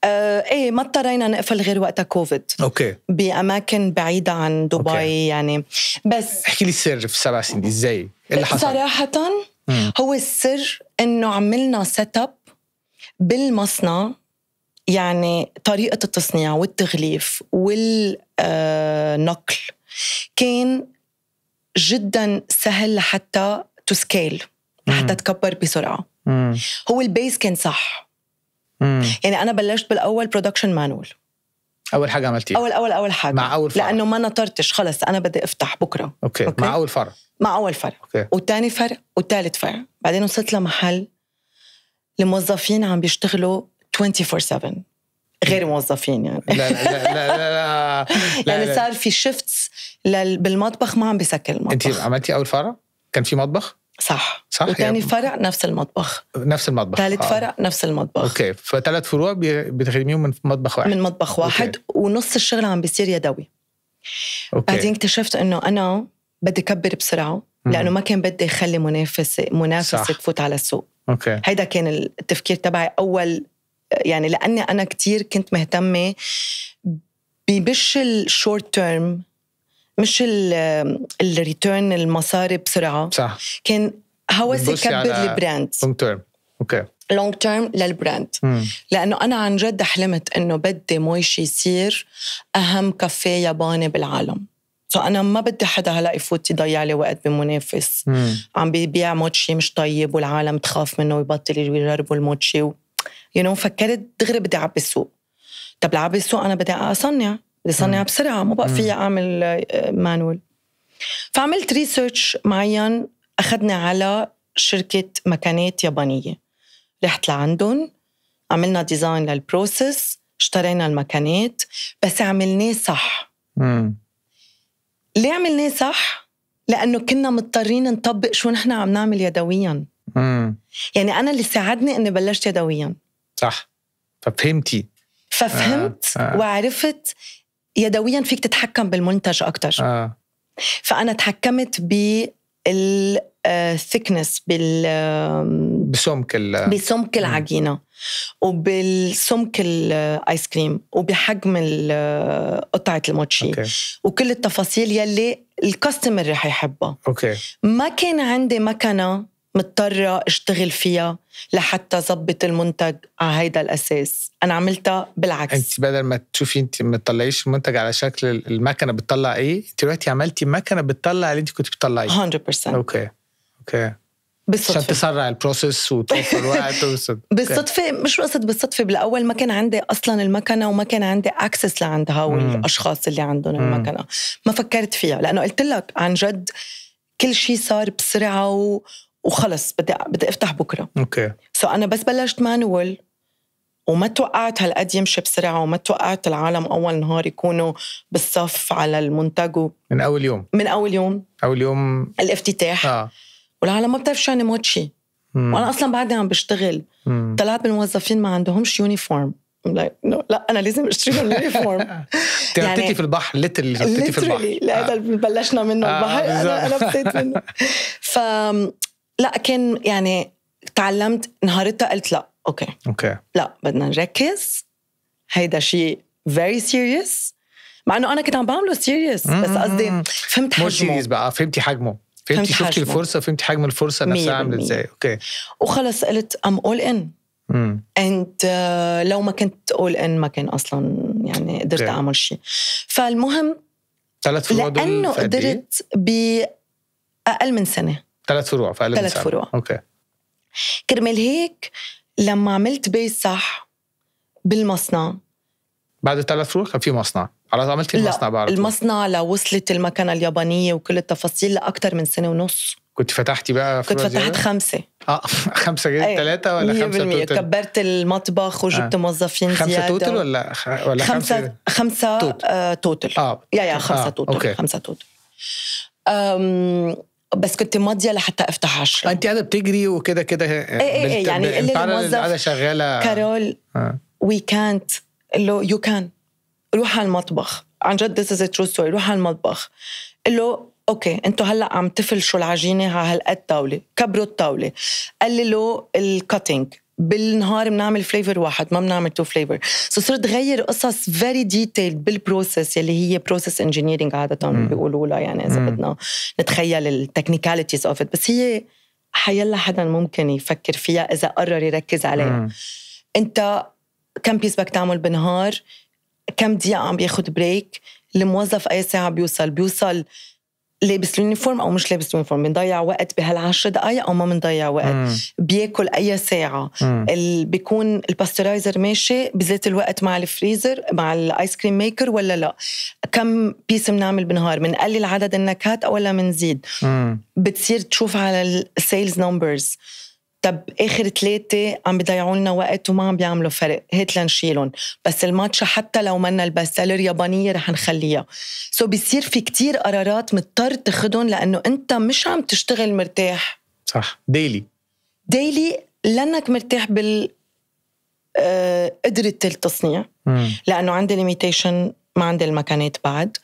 ايه ما اضطرينا نقفل غير وقتها كوفيد. اوكي. بأماكن بعيدة عن دبي. أوكي. يعني بس احكي لي السر في 7 سنين ازاي؟ ايه اللي حصل؟ صراحة هو السر انه عملنا سيت اب بالمصنع، يعني طريقة التصنيع والتغليف والنقل كان جدا سهل لحتى تسكيل، لحتى تكبر بسرعة. هو البيس كان صح. يعني أنا بلشت بالأول برودكشن مانوال. أول حاجة عملتيه؟ أول حاجة مع أول فرع، لأنه ما نطرتش خلص أنا بدي أفتح بكرة. أوكي. مع أول فرع. أوكي. والتاني فرع والتالت فرع. بعدين وصلت لمحل الموظفين عم بيشتغلوا 24/7 غير موظفين يعني. لا يعني صار في شيفتس بالمطبخ ما عم بيسكر المطبخ. أنت عملتي أول فرع كان في مطبخ؟ صح. وثاني فرع نفس المطبخ. ثالث فرع نفس المطبخ. اوكي. ف3 فروع بتخدميهم من مطبخ واحد. أوكي. ونص الشغل عم بيصير يدوي. أوكي. بعدين اكتشفت انه انا بدي كبر بسرعه لانه ما كان بدي اخلي منافسه تفوت على السوق. اوكي. هيدا كان التفكير تبعي اول، يعني لاني انا كتير كنت مهتمه بمش الشورت تيرم، مش الريتيرن المصاري بسرعة. صح. كان هوسي كبر البراند لونج تيرم. اوكي. لونج تيرم للبراند. لأنه أنا عن جد حلمت إنه بدي مويشي يصير أهم كافيه ياباني بالعالم. أنا ما بدي حدا هلا يفوت يضيع لي وقت بمنافس عم بيبيع موتشي مش طيب والعالم تخاف منه ويبطل يجربوا الموتشي فكرت دغري بدي أعبي السوق. طب لعبي السوق أنا بدي أصنع بسرعة، ما بقى فيها أعمل مانوال. فعملت ريسيرش معين، أخذنا على شركة مكانات يابانية، رحت لعندهم عملنا ديزاين للبروسيس، اشترينا المكانات بس عملناه صح. ليه عملناه صح؟ لأنه كنا مضطرين نطبق شو نحن عم نعمل يدويا. يعني أنا اللي ساعدني أني بلشت يدويا. صح. ففهمت وعرفت يدويا فيك تتحكم بالمنتج أكتر. فأنا تحكمت بالثيكنس بسمك العجينة وبالسمك الآيس كريم وبحجم قطعة الموتشي. وكل التفاصيل يلي الكاستمر رح يحبها. أوكي. ما كان عندي مكنة مضطرة اشتغل فيها لحتى زبط المنتج على هيدا الأساس. أنا عملتها بالعكس. انت بدل ما تشوفي انت ما تطلعيش المنتج على شكل المكنة بتطلع ايه، انت دلوقتي عملتي مكنة بتطلع اللي انت كنت بتطلعيه 100%. اوكي بالصدفة، عشان تسرع البروسيس وتوفر وقت بالصدفة. مش قصد بالصدفة، بالأول ما كان عندي أصلا المكنة وما كان عندي أكسس لعندها والأشخاص اللي عندهم المكنة. ما فكرت فيها لأنه قلت لك عن جد كل شيء صار بسرعة وخلص بدي أفتح بكرة. أنا بس بلشت مانوال وما توقعت هالقد يمشي بسرعة، وما توقعت العالم أول نهار يكونوا بالصف على المنتج من أول يوم الافتتاح. والعالم ما بتعرف شو يعني موتشي، وأنا أصلاً بعدني عم بشتغل. طلعت بالموظفين ما عندهمش يونيفورم. لا أنا لازم أشتري لهم يونيفورم. يعني في البحر ليترلي في البحر. هذا اللي بلشنا منه البحر. أنا بسيت منه. لا كان يعني تعلمت نهارتها، قلت لا أوكي لا بدنا نركز، هيدا شيء very serious. مع أنه أنا كنت عم بعمله serious، بس قصدي فهمت حجمه بقى. فهمتي حجمه، فهمتي شفتي الفرصة، فهمتي حجم الفرصة نفسها عاملة ازاي. وخلص قلت I'm all in. and لو ما كنت all in ما كان أصلا يعني قدرت أعمل شيء. فالمهم 3 فروع لأنه قدرت بأقل من سنة. 3 فروع في أقل من سنة. 3 فروع. كرمال هيك لما عملت بيس صح بالمصنع، بعد 3 فروع كان في مصنع. عملتي المصنع بعد؟ المصنع لوصلت المكنة اليابانية وكل التفاصيل لأكتر من 1.5 سنة. كنت فتحتي بقى كنت فتحت 5. 5 جاي 3 ولا 5 توتل؟ كبرت المطبخ وجبت موظفين زيادة. 5 توتل ولا 5 توتل. يا 5 توتل. 5 توتل. بس كنت ماضية لحتى أفتح 10. أنت قاعدة بتجري وكده يعني اللي الموظف قاعدة شغالة كارول we can't له you can روح على المطبخ. عن جد this is a true story. روح على المطبخ له أوكي أنتوا هلأ عم تفلشوا العجينة على هالقد طاولة، كبروا الطاولة، قللوا الكاتينج. بالنهار بنعمل فليفر واحد، ما بنعمل 2 فليفر. صرت غير قصص very detailed بالبروسيس اللي هي process engineering عادة بيقولوا لها. يعني إذا بدنا نتخيل التكنيكاليتيز of it، بس هي حيلا حدا ممكن يفكر فيها إذا قرر يركز عليها. أنت كم بيس بدك تعمل بالنهار، كم دقيقة عم بياخد بريك، الموظف أي ساعة بيوصل لابس اليونيفورم أو مش لابس اليونيفورم، بنضيع وقت بهال10 دقايق أو ما بنضيع وقت، بياكل أي ساعة، بيكون الباسترايزر ماشي بذات الوقت مع الفريزر مع الآيس كريم ميكر ولا لا، كم بيس بنعمل بالنهار، بنقلل عدد النكهات أو ولا منزيد. بتصير تشوف على السيلز نمبرز، طب آخر 3 عم بيضيعوا لنا وقت وما عم بيعملوا فرق، هات لنشيلهم. بس الماتشة حتى لو منا البستسيلر يابانية رح نخليها. بيصير في كتير قرارات مضطر تاخدهم لأنه أنت مش عم تشتغل مرتاح. صح. ديلي لأنك مرتاح قدرة التصنيع، لأنه عندي ليميتيشن، ما عندي المكانات بعد،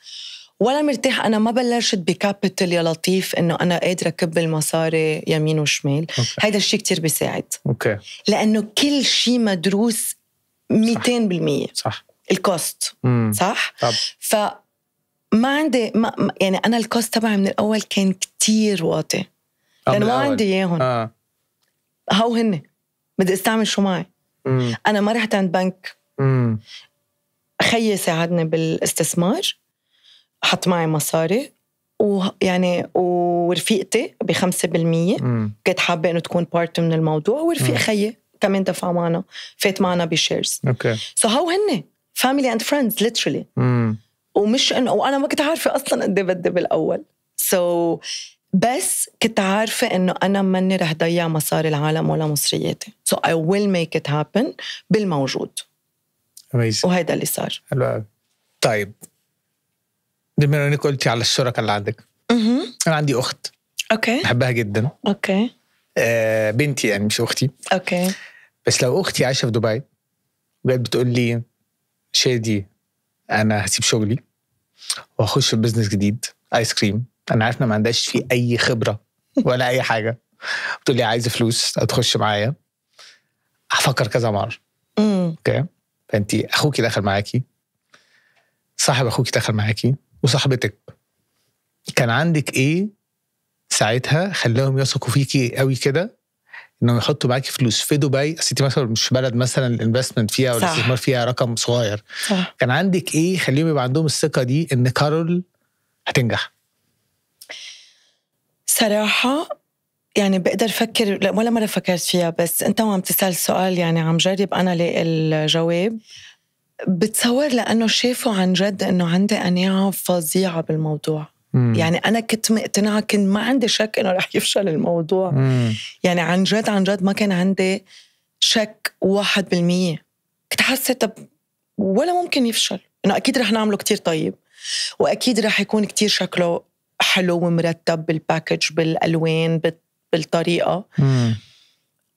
ولا مرتاح. أنا ما بلشت بكابيتال يا لطيف إنه أنا قادرة أكب المصاري يمين وشمال. هيدا الشيء كتير بيساعد. لأنه كل شيء مدروس 200%. صح. الكوست صح. طب. فما عندي يعني أنا الكوست تبعي من الأول كان كتير واطي لأنه ما عندي إياهم. هاو هن بدي استعمل شو معي. أنا ما رحت عند بنك. خيي ساعدني بالاستثمار، حط معي مصاري، ويعني ورفيقتي ب5%. كنت حابة إنه تكون بارت من الموضوع، ورفيق خيي كمان دفع معنا، فات معنا بشيرز. هاو هن family and friends literally. ومش إنه وأنا ما كنت عارفة أصلاً قد بدي بالأول. بس كنت عارفة إنه أنا مني رح ضيع مصاري العالم ولا مصرياتي. I will make it happen بالموجود. وهيدا اللي صار. حلو. طيب بما انك قلتي على الشركة اللي عندك، انا عندي اخت بحبها جدا. بنتي يعني مش اختي. بس لو اختي عايشة في دبي بقت بتقول لي شادي انا هسيب شغلي واخش في بزنس جديد ايس كريم، انا عارفه ما عندهاش فيه اي خبرة ولا اي حاجة، بتقول لي عايزة فلوس هتخش معايا، هفكر كذا مرة. فانتي اخوكي دخل معاكي، صاحب اخوكي دخل معاكي، وصاحبتك، كان عندك ايه ساعتها خلاهم يثقوا فيكي قوي كده انهم يحطوا معاكي فلوس في دبي؟ اصل انت مثلا مش بلد مثلا الانفستمنت فيها او الاستثمار فيها رقم صغير. صح. كان عندك ايه خليهم يبقى عندهم الثقه دي ان كارول هتنجح؟ صراحه يعني بقدر افكر، لا ولا مره فكرت فيها، بس انت وعم تسال السؤال يعني عم جرب انا لاقي الجواب. بتصور لانه شافوا عن جد انه عندي قناعه فظيعه بالموضوع. يعني أنا كنت مقتنعة، كنت ما عندي شك إنه رح يفشل الموضوع. يعني عن جد ما كان عندي شك 1%. كنت حاسة طب ولا ممكن يفشل، إنه أكيد رح نعمله كتير طيب، وأكيد رح يكون كتير شكله حلو ومرتب بالباكج، بالألوان، بالطريقة.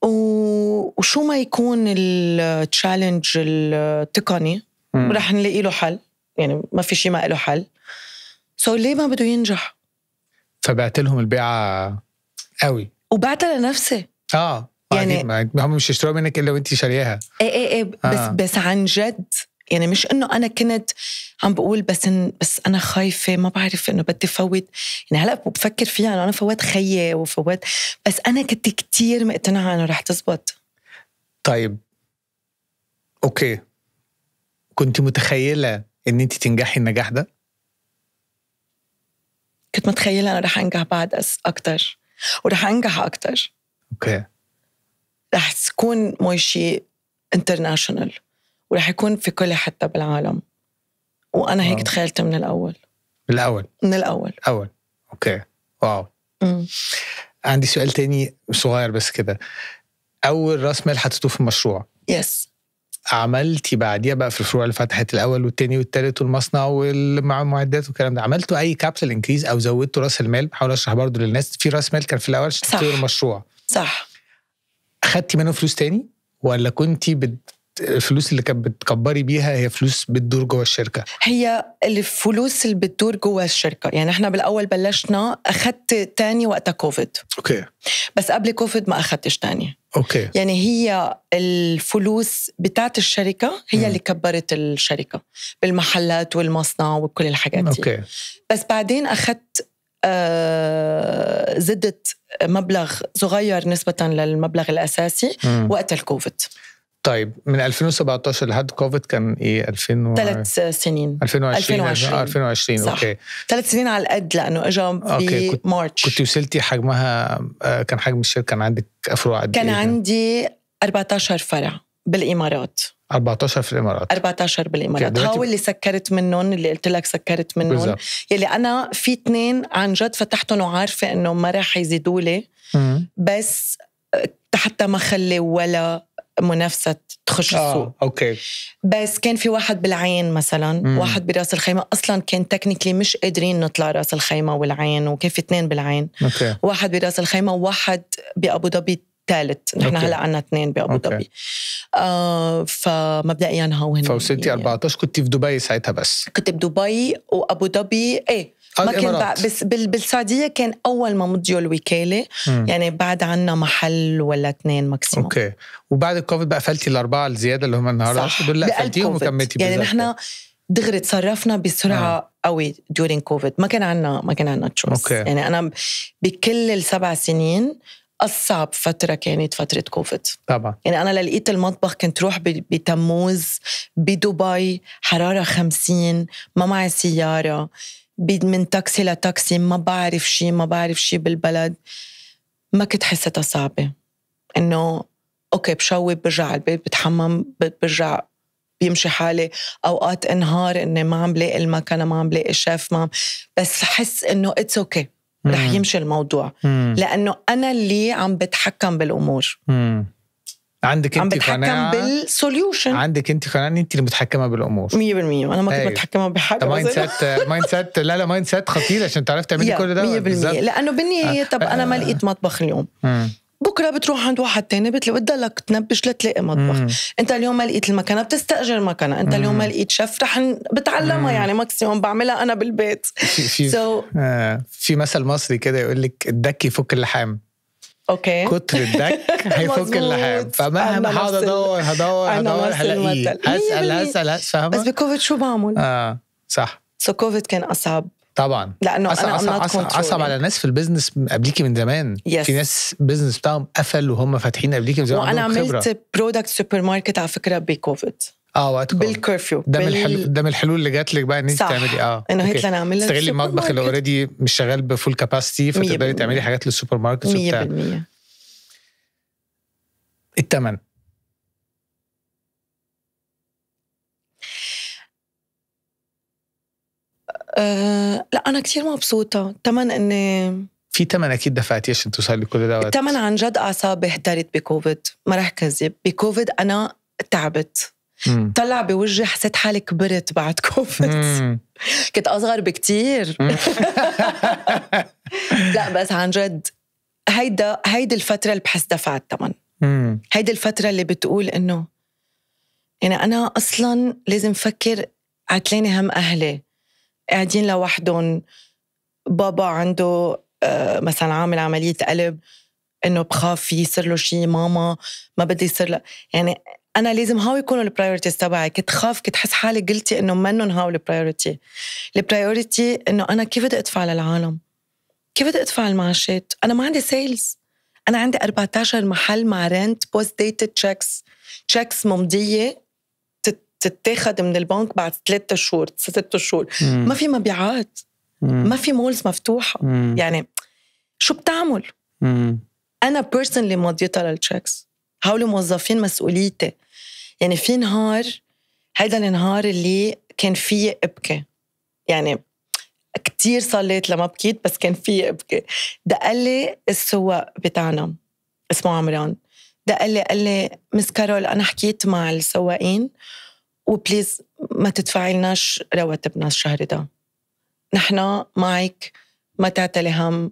وشو ما يكون التشالنج التقني رح نلاقي له حل. يعني ما في شيء ما له حل. ليه ما بده ينجح؟ فبعت لهم البيعة قوي وبعتها لنفسي. يعني هم مش يشتروا منك إلا وانتي شاريها. ايه بس عن جد يعني مش إنه أنا كنت عم بقول بس أنا خايفة، ما بعرف إنه بدي فوت. يعني هلأ بفكر فيها إنه أنا فوت خيي وفوت، بس أنا كنت كتير مقتنعة إنه رح تزبط. طيب أوكي، كنت متخيلة إن انتي تنجحي النجاح ده؟ كنت متخيلة أنا رح أنجح بعد أكتر، ورح أنجح أكتر. أوكي. رح تكون موشي انترناشونال، ورح يكون في كل حتة بالعالم. وأنا هيك تخيلت من الأول. أوكي. واو. عندي سؤال تاني صغير بس كده. أول رأس مال حطيته في المشروع، يس، عملتي بعديها بقى في الفروع اللي فتحت الأول والتاني والتالت والمصنع والمع المعدات والكلام ده، عملتوا أي كابيتال انكريز أو زودتوا رأس المال؟ بحاول أشرح برضو للناس. في رأس مال كان في الأول تطوير المشروع، صح. أخدتي منه فلوس تاني ولا كنتي الفلوس اللي كانت بتكبري بيها هي فلوس بتدور جوه الشركة؟ هي الفلوس اللي بتدور جوه الشركة. يعني احنا بالأول بلشنا، أخدت تاني وقت كوفيد. أوكي. بس قبل كوفيد ما أخدتش تاني. أوكي. يعني هي الفلوس بتاعت الشركة هي اللي كبرت الشركة بالمحلات والمصنع وكل الحاجات دي. أوكي. بس بعدين أخدت زدت مبلغ صغير نسبة للمبلغ الأساسي وقت الكوفيد. طيب من 2017 لحد كوفيد كان ايه؟ 3 سنين. 2020. صح. اوكي. 3 سنين على القد، لانه اجى بمارش. كنت وصلتي حجمها، كان حجم الشركه كان عندك فروع قد ايه؟ كان عندي 14 فرع بالامارات. 14 في الامارات. 14 بالامارات. هاو اللي سكرت منهم، اللي قلت لك سكرت منهم، يلي انا في 2 عن جد فتحتهم وعارفه انه ما راح يزيدوا لي، بس حتى ما خلي ولا منافسة تخش السوق. أوكي. بس كان في واحد بالعين مثلا، واحد براس الخيمة. أصلا كان تكنيكلي مش قادرين نطلع راس الخيمة والعين، وكان في 2 بالعين. أوكي. واحد براس الخيمة وواحد بأبو ظبي ثالث. نحن هلأ عنا 2 بأبو ظبي. فمبدئيا هون فوصلتي 14. كنت في دبي ساعتها؟ بس كنت بدبي وأبو ظبي. ما كان بس بالسعودية كان أول ما مضيوا الوكالة. يعني بعد عنا محل ولا 2 ماكسيموم. أوكي. وبعد الكوفيد بقى قفلتي ال4 الزيادة اللي هم النهاردة دول، لا قفلتيهم وكملتي. يعني نحن دغري تصرفنا بسرعة قوي during كوفيد. ما كان عنا تشويس. يعني أنا بكل ال7 سنين أصعب فترة كانت فترة كوفيد طبعا. يعني أنا لقيت المطبخ كنت روح بتموز بدبي، حرارة 50، ما معي سيارة، من تاكسي لتاكسي، ما بعرف شي بالبلد. ما كنت حسيتها صعبة. إنه أوكي بشوي برجع على البيت، بتحمم برجع بيمشي حالي. أوقات انهار إني ما عم بلاقي المكان، ما عم بلاقي الشيف، بس حس إنه it's okay، رح يمشي الموضوع. لأنه أنا اللي عم بتحكم بالأمور. عندك انت قناعة بالسوليوشن. عندك انت قناعة انت اللي متحكمة بالامور 100%. انا ما كنت متحكمة بحاجة. مايند سيت لا مايند سيت خطير عشان تعرف تعملي كل ده 100%. لانه بالنهاية طب انا ما لقيت مطبخ اليوم، بكره بتروح عند واحد تاني بتلاقي بدك تنبش لتلاقي مطبخ. انت اليوم ما لقيت المكنه بتستاجر مكنه، انت اليوم ما لقيت شيف رح بتعلمها. يعني ماكسيموم بعملها انا بالبيت. في مثل مصري كده يقول لك الدك يفك اللحام. اوكي. كتر الدك هيفك اللحام. فمهما هقعد ادور هلاقيه. هسأل فاهمة. بس بكوفيد شو بعمل؟ صح. كوفيد كان اصعب طبعا لانه انا اصعب على ناس في البزنس قبليكي من زمان. في ناس بزنس بتاعهم قفل وهم فاتحين قبليكي من زمان. وانا عملت برودكت سوبر ماركت على فكره بكوفيد وقت بالكرفيو. ده من الحلول اللي جات لك بقى ان انت تعملي انه هيك انا اعمل تستغلي المطبخ اللي اوريدي مش شغال بفول كاباسيتي، فتقدري تعملي حاجات للسوبر ماركت 100%. الثمن لا انا كتير مبسوطه. الثمن اني في ثمن اكيد دفعتي عشان توصلي كل ده. الثمن عن جد اعصابي اهترت بكوفيد، ما رح كذب. بكوفيد انا تعبت. طلع بوجهي حسيت حالي كبرت بعد كوفيد. كنت أصغر بكتير. لا بس عن جد هيدي الفترة اللي بحس دفعت الثمن. هيدي الفترة اللي بتقول إنه يعني أنا أصلاً لازم فكر عتلاني هم أهلي قاعدين لوحدهم. بابا عنده مثلا عامل عملية قلب، إنه بخاف يصير له شيء. ماما ما بدي يصير له. يعني أنا لازم هاو يكونوا البرايورتيز تبعي. كنت خاف، كنت حس حالي قلتي إنه منن هاو البرايورتي إنه أنا كيف بدي أدفع للعالم، كيف بدي أدفع المعاشات. أنا ما عندي سيلز، أنا عندي 14 محل مع رنت بوست ديتد تشيكس ممضية تتاخد من البنك بعد 3 شهور 6 شهور. ما في مبيعات، ما في مولز مفتوحة. يعني شو بتعمل؟ أنا بيرسونلي مضيتها للتشيكس. هاولي موظفين مسؤوليتي. يعني في نهار، هيدا النهار اللي كان فيه أبكي، يعني كتير صليت لما بكيت، بس كان فيه أبكي. دقلي السواق بتاعنا اسمه عمران، قال لي مس كارول أنا حكيت مع السواقين وبليز ما تدفعي لناش رواتبنا الشهر ده، نحنا معك، ما تعتلي هم،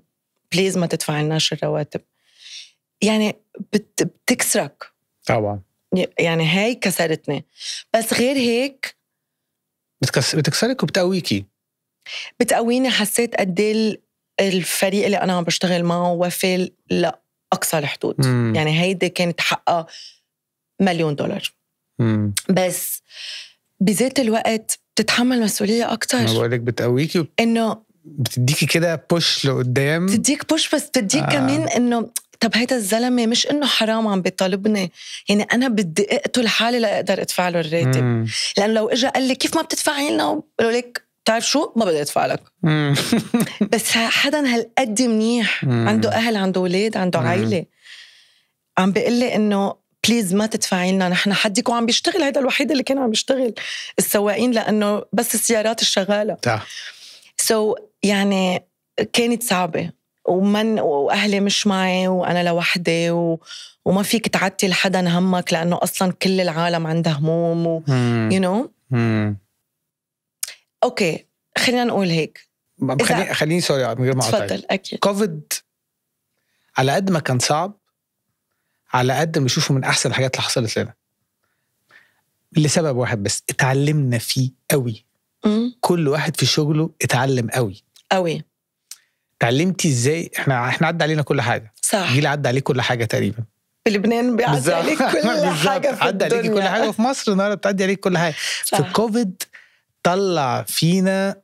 بليز ما تدفعي لناش الرواتب. يعني بتكسرك طبعا. يعني هاي كسرتني. بس غير هيك بتكسرك وبتقويكي. بتقويني. حسيت قد الفريق اللي أنا عم بشتغل معه وفي لأقصى الحدود. يعني هيدي كانت حقها $1,000,000. بس بذات الوقت بتتحمل مسؤولية أكتر. ما بقولك بتقويكي إنه بتديكي كده بوش لقدام. بتديك بوش، بس بتديك كمان إنه طب هيدا الزلمة مش إنه حرام عم بيطالبني، يعني أنا بدي أقتل حالي لأقدر أدفع له الراتب. لأن لو إجا قال لي كيف ما بتدفعي لنا، بقول لك تعرف شو، ما بدي أدفع لك. بس حدا هالقد منيح، عنده أهل، عنده أولاد، عنده عائلة، عم بيقول لي إنه بليز ما تدفعي لنا، نحن حدك. وعم بيشتغل، هيدا الوحيد اللي كان عم بيشتغل، السواقين لأنه بس السيارات الشغالة. يعني كانت صعبة، وأهلي مش معي وأنا لوحدي، وما فيك تعتي لحدا همك لأنه أصلاً كل العالم عنده هموم you know. أوكي خلينا نقول هيك. خليني سوري من غير ما أقطعك. تفضل. أكيد كوفيد على قد ما كان صعب، على قد ما نشوفه من أحسن الحاجات اللي حصلت لنا، لسبب واحد بس، اتعلمنا فيه قوي. كل واحد في شغله اتعلم قوي. تعلمتي ازاي؟ احنا عدى علينا كل حاجه. صح. جيل عدى عليه كل حاجه تقريبا. بلبنان بيعدي عليك كل حاجه في عدى عليك كل حاجه، وفي مصر النهارده بتعدي عليك كل حاجه. في الكوفيد طلع فينا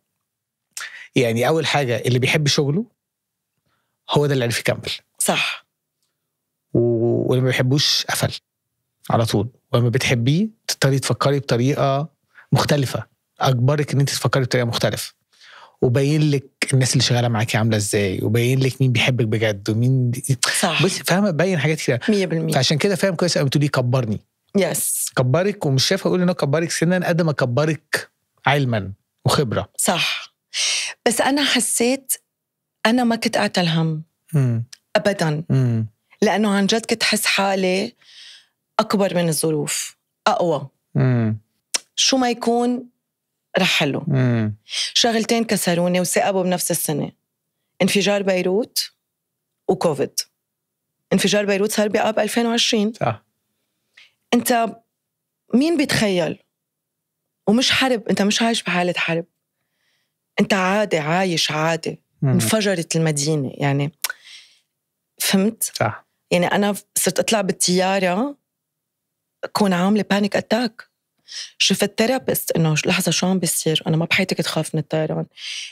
يعني اول حاجه اللي بيحب شغله هو ده اللي عرف يكمل. صح. واللي ما بيحبوش قفل على طول. ولما بتحبيه تضطري تفكري بطريقه مختلفه، اجبرك ان انت تفكري بطريقه مختلفه، وبين لك الناس اللي شغاله معاكي عامله ازاي، وبين لك مين بيحبك بجد ومين. صح. بس فاهمه بين حاجات كتير 100%. فعشان كده فاهم كويس قوي بتقولي كبرني. يس. كبرك، ومش شايف اقول انه كبرك سنا قد ما كبرك علما وخبره. صح. بس انا حسيت انا ما كنت اعتل هم ابدا. لانه عن جد كنت حس حالي اكبر من الظروف، اقوى. شو ما يكون رح حلو. شغلتين كسروني وثقبوا بنفس السنة: انفجار بيروت وكوفيد. انفجار بيروت صار بآب 2020. صح. انت مين بيتخيل؟ ومش حرب، انت مش عايش بحالة حرب، انت عايش عادي. انفجرت المدينة، يعني فهمت؟ صح. يعني أنا صرت أطلع بالطيارة كون عاملة بانيك أتاك. شفت ثيرابيست إنه لحظة شو عم بيصير، أنا ما بحياتك تخاف من الطيران.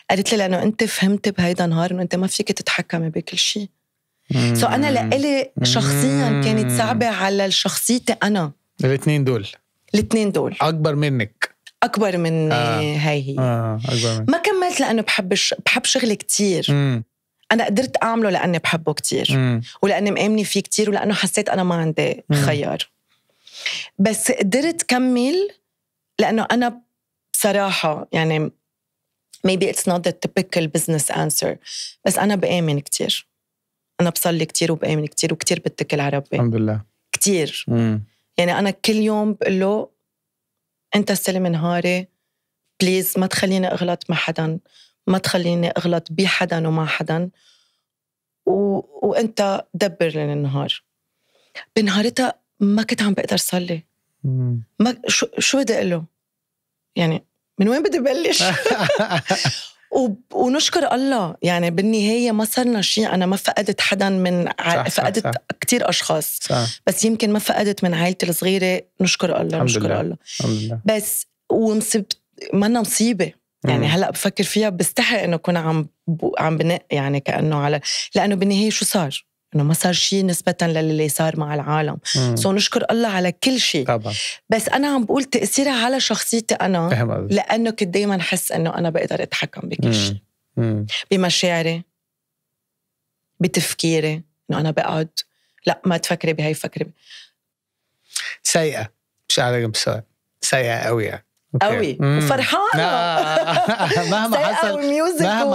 قالت لي لأنه أنت فهمت بهيدا النهار إنه أنت ما فيك تتحكمي بكل شيء. سو أنا لإلي شخصيا كانت صعبة على شخصيتي أنا. الاثنين دول أكبر منك، أكبر من هاي أكبر منك. ما كملت لأنه بحب شغلي كتير. أنا قدرت أعمله لأني بحبه كتير ولأني مآمني فيه كتير ولأنه حسيت أنا ما عندي خيار. بس قدرت كمل لأنه أنا بصراحة يعني maybe it's not the typical business answer، بس أنا بآمن كتير، أنا بصلي كتير وبآمن كتير وكتير بتكل على ربي الحمد لله كتير. يعني أنا كل يوم بقول له أنت استلم نهاري بليز، ما تخليني أغلط مع حدا، ما تخليني أغلط بحدا ومع حدا، وأنت دبر لنا النهار. بنهارتها ما كنت عم بقدر صلي. ما شو بدي أقول له يعني من وين بدي بلش؟ ونشكر الله يعني بالنهاية ما صارنا شيء. أنا ما فقدت حدا من فقدت كتير أشخاص بس يمكن ما فقدت من عائلتي الصغيرة. نشكر الله نشكر الله. بس منا مصيبة يعني هلأ بفكر فيها بستحق إنه كنا عم بنق يعني كأنه على، لأنه بالنهاية شو صار؟ إنه ما صار شيء نسبة للي صار مع العالم. نشكر الله على كل شيء طبعا. بس أنا عم بقول تأثيرها على شخصيتي أنا لأنه كنت دايما حس إنه أنا بقدر أتحكم بكل شيء، بمشاعري، بتفكيري، إنه أنا بقعد لا ما تفكري بهاي فكري سيئة. مش على جنب سؤال سيئة قوي يعني قوي وفرحانة مهما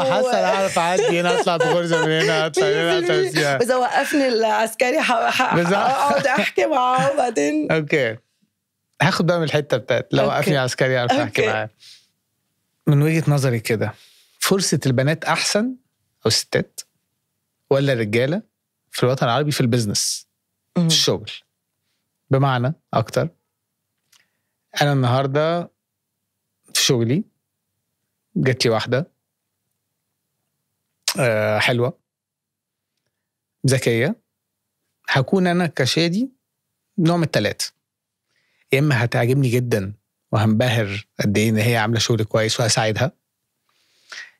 حصل أعرف أعدي هنا، أطلع بغرزة من هنا، أطلع هنا. إذا وقفني العسكري أقعد أحكي معه وبعدين أوكي هاخد بقى من الحتة بتاعت لو وقفني العسكري أعرف أحكي معه. من وجهة نظري كده فرصة البنات أحسن أو الستات ولا الرجالة في الوطن العربي في البيزنس في الشغل؟ بمعنى أكتر أنا النهاردة في شغلي جت لي واحدة حلوة ذكية، هكون أنا كشادي نوع من الثلاثة. يا إما هتعجبني جدا وهنبهر قد إيه إن هي عاملة شغل كويس وهساعدها،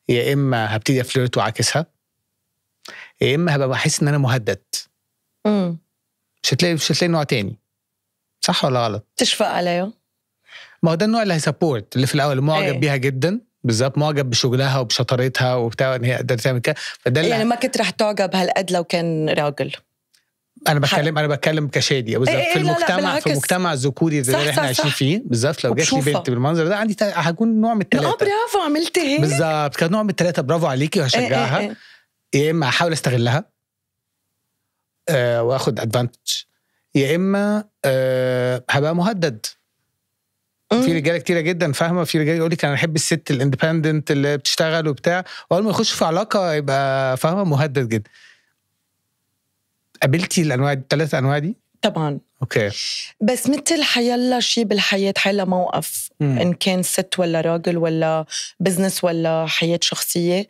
يا إما هبتدي أفلرت وعكسها، يا إما هبقى بحس إن أنا مهدد. مش هتلاقي نوع تاني. صح ولا غلط؟ تشفق عليه. ما هو ده النوع اللي هيسابورت، اللي في الأول معجب بيها جدا بالظبط، معجب بشغلها وبشطارتها وبتاع ان هي قدرت تعمل كده. يعني ما كنت رح تعجب هالقد لو كان راجل. انا بتكلم كشادي بالظبط في المجتمع، في المجتمع الذكوري اللي احنا عايشين فيه بالظبط. لو جات لي بنت بالمنظر ده عندي هكون نوع من الثلاثه. برافو عملتي هيك بالظبط، كان نوع من الثلاثه. برافو عليكي وهشجعها. يا اما احاول استغلها واخد ادفانتج، يا اما هبقى مهدد. في رجاله كتيره جدا فاهمه، في رجاله يقول لك انا بحب الست الاندبندنت اللي بتشتغل وبتاع، واول ما يخش في علاقه يبقى فاهمه مهدد جدا. قابلتي الانواع دي، الثلاث انواع دي؟ طبعا. اوكي. بس مثل حيلا شيء بالحياه، حيلا موقف ان كان ست ولا راجل ولا بزنس ولا حياه شخصيه،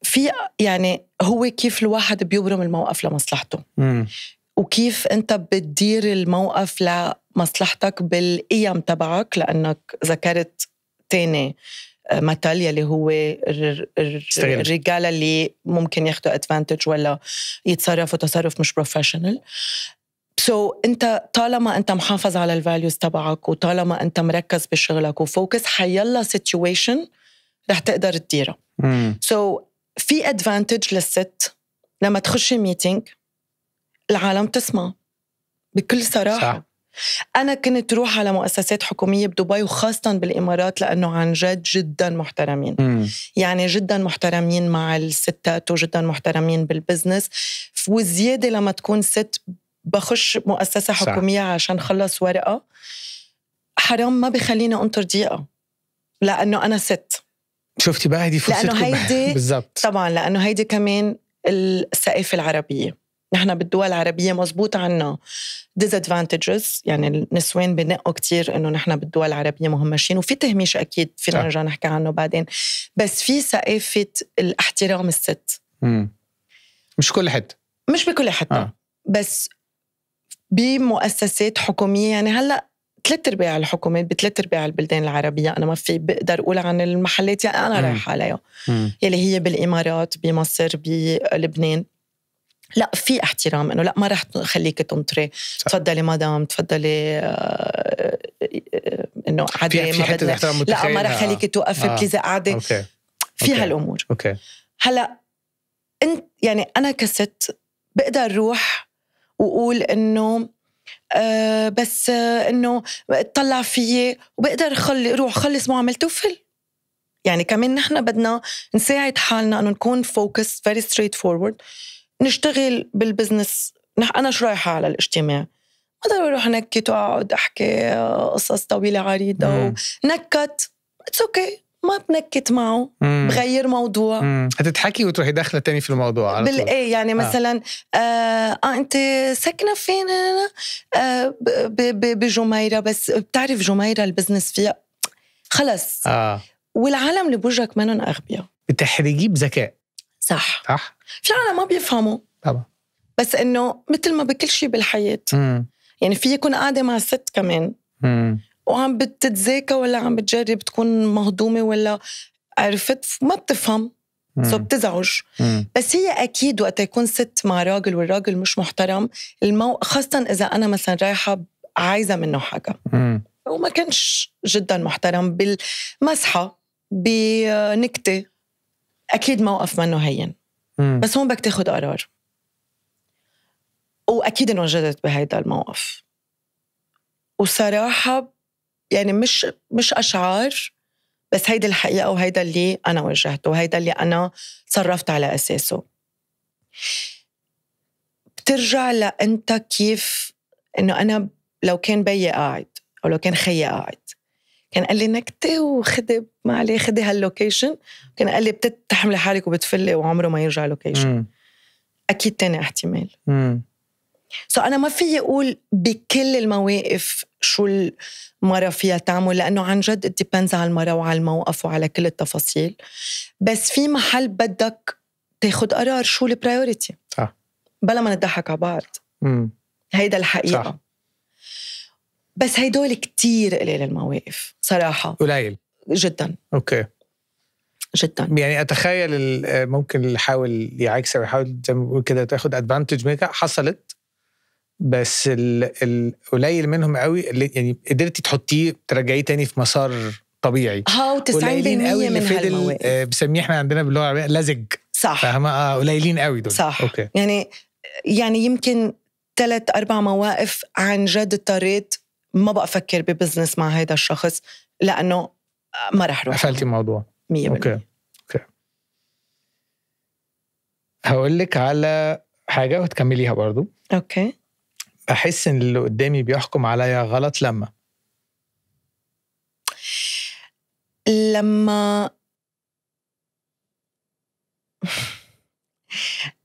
في يعني هو كيف الواحد بيبرم الموقف لمصلحته وكيف انت بتدير الموقف لمصلحتك بالقيم تبعك. لانك ذكرت تاني مثال يلي هو الرجال اللي ممكن ياخدوا ادفانتج ولا يتصرفوا تصرف مش بروفيشنال. انت طالما انت محافظ على الفاليوز تبعك وطالما انت مركز بشغلك وفوكس، حيلا سيتويشن رح تقدر تديرها. في ادفانتج للست لما تخشي ميتينج العالم تسمع بكل صراحة. صح. أنا كنت روح على مؤسسات حكومية بدبي وخاصة بالإمارات لأنه عن جد جدا محترمين. يعني جدا محترمين مع الستات وجدا محترمين بالبزنس. وزيادة لما تكون ست بخش مؤسسة حكومية صح. عشان خلص ورقة حرام ما بيخليني أنطر دقيقة لأنه أنا ست. شفتي بقى دي فرصتكم بالضبط. طبعا لأنه هيدي كمان الثقافة العربية. نحن بالدول العربية مزبوط عنا disadvantages، يعني النسوان بنقوا كتير إنه نحن بالدول العربية مهمشين، وفي تهميش أكيد فينا نرجع نحكي عنه بعدين، بس في ثقافة الاحترام الست. مش كل حتة، مش بكل حتة بس بمؤسسات حكومية. يعني هلأ ب3/4 الحكومات ب3/4 البلدان العربية. أنا ما في بقدر أقول عن المحلات يعني أنا رايحة عليها يلي هي بالإمارات، بمصر، بلبنان. لا في احترام، إنه لا ما رح خليك تنطري، تفضلي مدام، تفضلي إنه عادي ما بدنا، لا ما رح خليك توقفي بليزة قاعدة في هالأمور. هلا انت يعني أنا كست بقدر روح وقول إنه بس إنه اطلع فيي وبقدر روح خلص معاملته وفل. يعني كمان نحن بدنا نساعد حالنا إنه نكون focused very straightforward، نشتغل بالبزنس. أنا شو رايحة على الاجتماع، ما ضروري أروح نكت وأقعد أحكي قصص طويلة عريضة ونكت. it's okay، ما بنكت معه، بغير موضوع. هتتحكي وتروحي داخلة تاني في الموضوع على طول. بالإيه يعني مثلا أنت ساكنة فين؟ بجميرة، بس بتعرف جميرة البزنس فيها خلص. والعالم اللي بوجهك منهم أغبياء. بتحرجيه بذكاء. صح. في عالم ما بيفهموا طبعا، بس إنه مثل ما بكل شيء بالحياة يعني في يكون قاعدة مع ست كمان وعم بتتذاكى ولا عم بتجرب تكون مهضومة ولا عرفت ما بتفهم بتزعج. بس هي أكيد وقت يكون ست مع راجل والراجل مش محترم خاصة إذا أنا مثلا رايحة عايزة منه حاجة وما كانش جدا محترم بالمسحة بنكتة، أكيد موقف منه هين. بس هون بدك تاخد قرار، وأكيد انوجدت بهيدا الموقف. وصراحة يعني مش أشعار، بس هيدا الحقيقة وهيدا اللي أنا وجهته وهيدا اللي أنا صرفت على أساسه. بترجع لأنت كيف إنه أنا لو كان بيي قاعد أو لو كان خيي قاعد كان قال لي نكتة وخدي ما عليه خدي هاللوكيشن، كان قال لي بتتحملي حالك وبتفلي وعمره ما يرجع لوكيشن. أكيد تاني احتمال. أنا ما في أقول بكل المواقف شو المرة فيها تعمل، لأنه عن جد it depends على المرة وعلى الموقف وعلى كل التفاصيل. بس في محل بدك تاخد قرار شو البرايوريتي. صح. بلا ما نضحك على بعض. هيدا الحقيقة. صح. بس هيدول كتير قليل المواقف صراحة. قليل جدا. أوكي. جدا. يعني أتخيل ممكن اللي يحاول يعكس ويحاول زي ما بقول كده تاخد أدفانتج منك حصلت، بس القليل منهم قوي اللي يعني قدرتي تحطيه ترجعيه تاني في مسار طبيعي. 90% قوي من هالمواقف بسميه احنا عندنا باللغة العربية لزج. صح. فاهمة؟ قليلين قوي دول. صح. أوكي. يعني يمكن 3-4 مواقف عن جد اضطريت ما بقى أفكر ببزنس مع هيدا الشخص لأنه ما رح روح. قفلتي الموضوع 100%. أوكي. هقولك على حاجة وتكمليها برضو. أوكي. أحس إن اللي قدامي بيحكم عليا غلط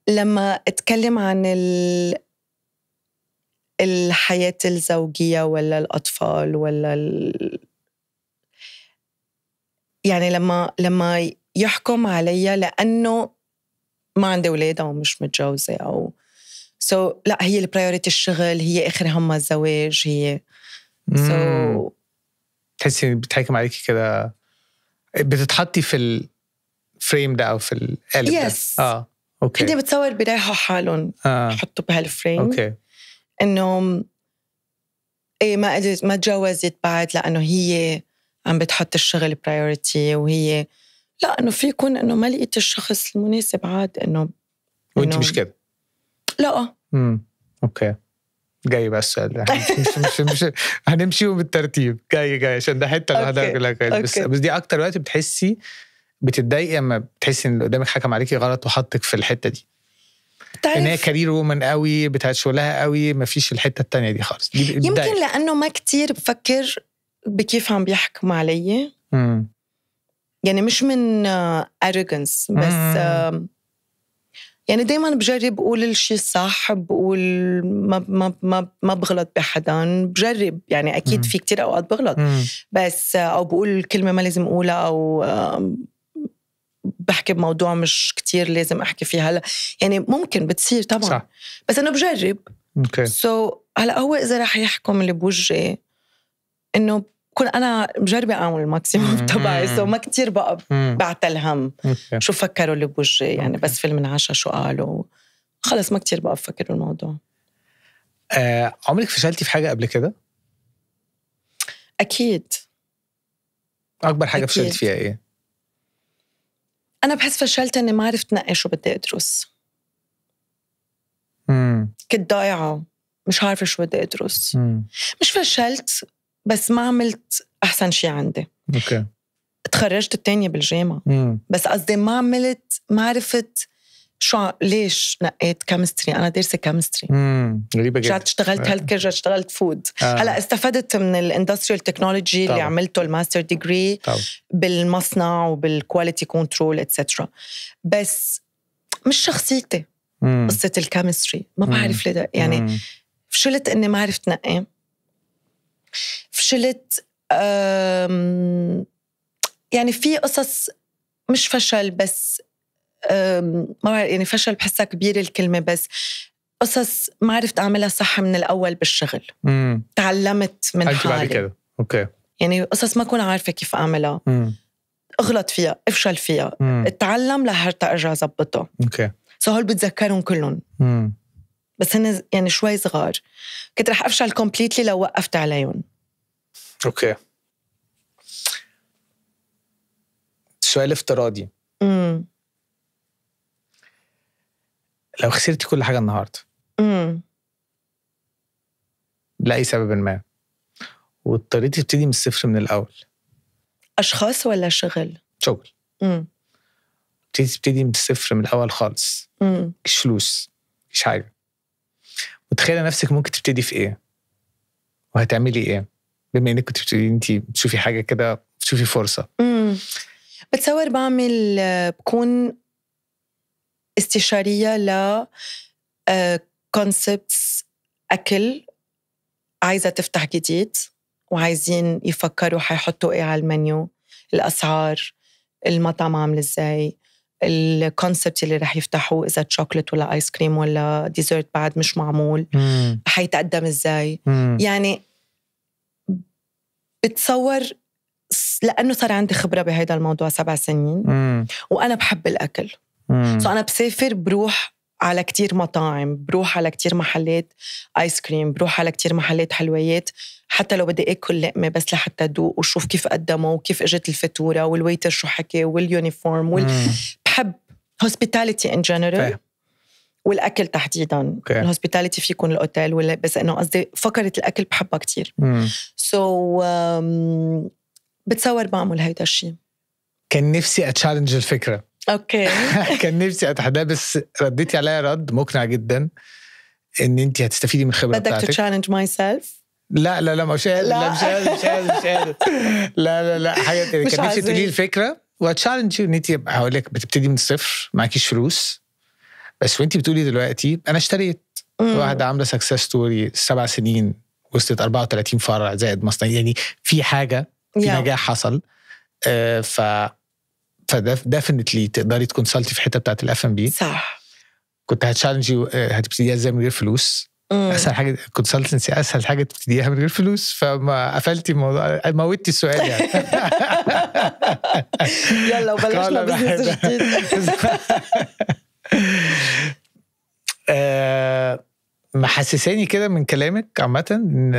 لما أتكلم عن الحياة الزوجية ولا الأطفال ولا يعني لما يحكم عليا لأنه ما عندي أولاد أو مش متجوزة أو لا هي البرايوريتي الشغل، هي آخر همها الزواج، هي تحسي بتحكم عليكي كده، بتتحطي في الفريم ده أو في القالب ده. أوكي. هدي بتصور بيريحوا حالهم يحطوا بهالفريم. أوكي. إنه إيه ما تجوزت بعد لأنه هي عم بتحط الشغل برايوريتي، وهي لا إنه في يكون إنه ما لقيت الشخص المناسب عاد إنه وأنت مش كده. لا. أوكي. جاي بس مش هنمشيهم بالترتيب. جاي عشان ده حتة لوحدها. بس دي أكتر وقت بتحسي بتتضايقي لما بتحسي إن اللي قدامك حكم عليكي غلط وحطك في الحتة دي. إن هي كارير وومن قوي بتاعت شغلها قوي، ما فيش الحتة التانية دي خالص. يمكن لأنه ما كتير بفكر بكيف عم بيحكم علي. يعني مش من arrogance بس يعني دايما بجرب أقول الشيء الصح، بقول ما بغلط بحدا، بجرب يعني أكيد في كتير أوقات بغلط بس أو بقول كلمة ما لازم أقولها أو بحكي بموضوع مش كتير لازم أحكي فيه. هلا يعني ممكن بتصير طبعا صح. بس أنا بجرب. هلا هو إذا رح يحكم اللي بوجهي إنه كون أنا مجربة أعمل الماكسيموم تبعي سو ما كتير بقى بعتلهم شو فكروا اللي بوجهي يعني بس فيلم من 10 شو قالوا خلص ما كتير بقى بفكر بالموضوع. عمرك فشلتي في حاجة قبل كده؟ أكيد. أكبر حاجة فشلت فيها إيه؟ أنا بحس فشلت إني ما عرفت نقي شو بدي أدرس. كنت ضايعة مش عارفة شو بدي أدرس. مش فشلت بس ما عملت أحسن شي عندي. أوكي. تخرجت التانية بالجامعة بس قصدي ما عرفت شو ليش نقيت كيمستري. أنا دارسة كيمستري. غريبة جدا. رجعت اشتغلت هيلث كير اشتغلت فود. هلا استفدت من الاندستريال تكنولوجي اللي عملته الماستر ديجري بالمصنع وبالكواليتي كنترول اتسترا بس مش شخصيتي. قصة الكيمستري ما بعرف ليه يعني فشلت إني ما عرفت نقي. فشلت يعني في قصص مش فشل بس ما يعني فشل بحسها كبير الكلمة بس قصص ما عرفت أعملها صح من الأول بالشغل. تعلمت من حالي كده. أوكي. يعني قصص ما كنت عارفة كيف أعملها. أغلط فيها افشل فيها اتعلم لحتى أرجع زبطها. أوكي. هول بتذكرهم كلهم بس هن يعني شوي صغار. كنت رح أفشل كومبليتلي لو وقفت عليهم. أوكي. سؤال افتراضي. لو خسرتي كل حاجة النهاردة لأي سبب ما واضطريتي تبتدي من الصفر من الأول. أشخاص ولا شغل؟ شغل. تبتدي من الصفر من الأول خالص. مش فلوس مش حاجة. متخيلة نفسك ممكن تبتدي في إيه وهتعملي إيه بما إنك كنت بتبتدي أنتي بتشوفي حاجة كده بتشوفي فرصة؟ بتصور بعمل بكون استشارية ل concepts أكل عايزة تفتح جديد وعايزين يفكروا حيحطوا إيه على المنيو، الأسعار، المطعم عامل إزاي، الكونسبت اللي رح يفتحوه إذا تشوكلت ولا آيس كريم ولا ديزرت بعد مش معمول حيتقدم إزاي. يعني بتصور لأنه صار عندي خبرة بهذا الموضوع 7 سنين وأنا بحب الأكل أنا بسافر بروح على كتير مطاعم، بروح على كتير محلات آيس كريم، بروح على كتير محلات حلويات حتى لو بدي أكل لقمة بس لحتى أدوق وشوف كيف قدموا وكيف إجت الفاتورة والويتر شو حكي واليونيفورم بحب hospitality in general والأكل تحديداً. الhospitality في يكون الأوتيل بس إنه قصدي فكرة الأكل بحبها كتير. بتصور بعمل هيدا الشيء. كان نفسي أتشالنج الفكرة. اوكي. كان نفسي اتحداه بس رديتي عليا رد مقنع جدا ان انت هتستفيدي من الخبره بتاعتك. بدك تشالنج ماي سيلف؟ لا مش قادر. لا حاجه كان نفسي تقولي الفكره وتشالنج ان انت هقول لك بتبتدي من الصفر معكيش فلوس بس وانت بتقولي دلوقتي انا اشتريت واحده عامله سكسس ستوري 7 سنين وصلت 34 فرع زائد مصنع يعني في حاجه في نجاح حصل. فديفنتلي تقدري تكونسلتي في حته بتاعت الFNB. صح. كنت هتشالنجي هتبتديها ازاي من غير فلوس. اسهل حاجه كونسلتنسي اسهل حاجه تبتديها من غير فلوس فما قفلتي الموضوع موتي السؤال يعني. يلا وبلشنا بزنس جديد. محسساني كده من كلامك عامه ان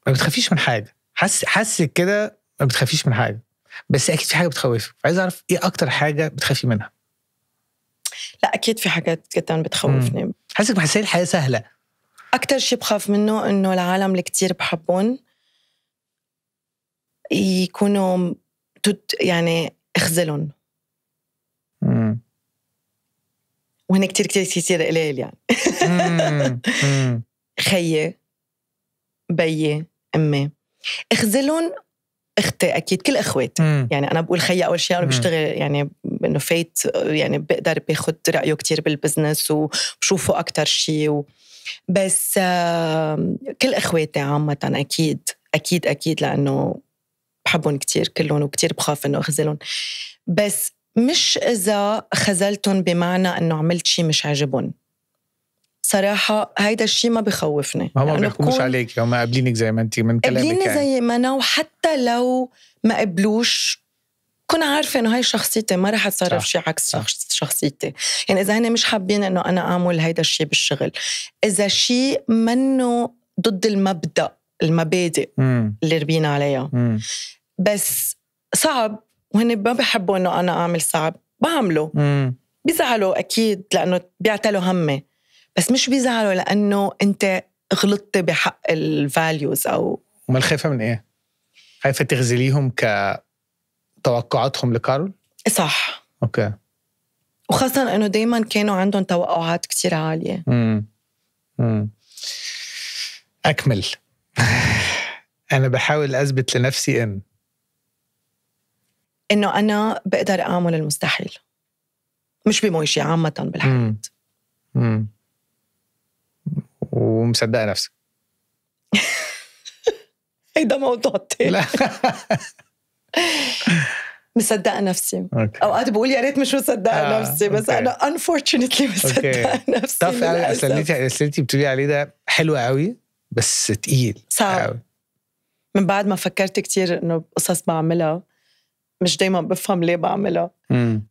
ما بتخافيش من حاجه. حاسك كده ما بتخافيش من حاجه بس أكيد في حاجة بتخوفك. عايز أعرف إيه أكتر حاجة بتخافي منها؟ لا أكيد في حاجات جدا بتخوفني. حاسك بحسين الحياة سهلة. أكتر شيء بخاف منه إنه العالم اللي كتير بحبون يكونوا يعني اخذلهم. وهنا كتير قليل يعني. خيي بيي أمي اخذلهم. اختي اكيد كل اخواتي يعني انا بقول خيي اول شيء انا بشتغل يعني انه فايت يعني بقدر باخد رايه كتير بالبزنس وبشوفه اكتر شيء بس كل اخواتي عامه اكيد لانه بحبهم كتير كلهم وكتير بخاف انه اخذلهم بس مش اذا خذلتهم بمعنى انه عملت شيء مش عجبهم صراحة هيدا الشيء ما بخوفني. هم ما بيحكموش عليك، هم قابلينك زي ما انت من كلامك قابليني يعني. زي ما أنا، وحتى لو ما قبلوش كون عارفة إنه هاي شخصيتي، ما رح أتصرف شيء عكس شخصيتي. يعني إذا هن مش حابين إنه أنا أعمل هيدا الشيء بالشغل، إذا شيء منه ضد المبادئ اللي ربينا عليها، بس صعب وهن ما بيحبوا إنه أنا أعمل صعب، بعمله. بيزعلوا أكيد لأنه بيعتلوا همي، بس مش بيزعلوا لأنه أنت غلطت بحق الفاليوز. أو ما الخايفة من إيه؟ خايفة تغزليهم كتوقعاتهم لكارول؟ صح. أوكي. وخاصة إنه دايماً كانوا عندهم توقعات كتير عالية. أكمل. أنا بحاول أثبت لنفسي إنه أنا بقدر أعمل المستحيل، مش بموشي عامة بالحياة. ومصدقة نفسك. هيدا موضوع تاني. مصدقة نفسي. أوقات بقول يا ريت مش مصدقة نفسي، بس أنا unfortunately مصدقة نفسي. طب أسلتي بتقولي عليه ده حلو قوي بس تقيل صعب. من بعد ما فكرت كتير إنه قصص بعملها مش دايما بفهم ليه بعملها،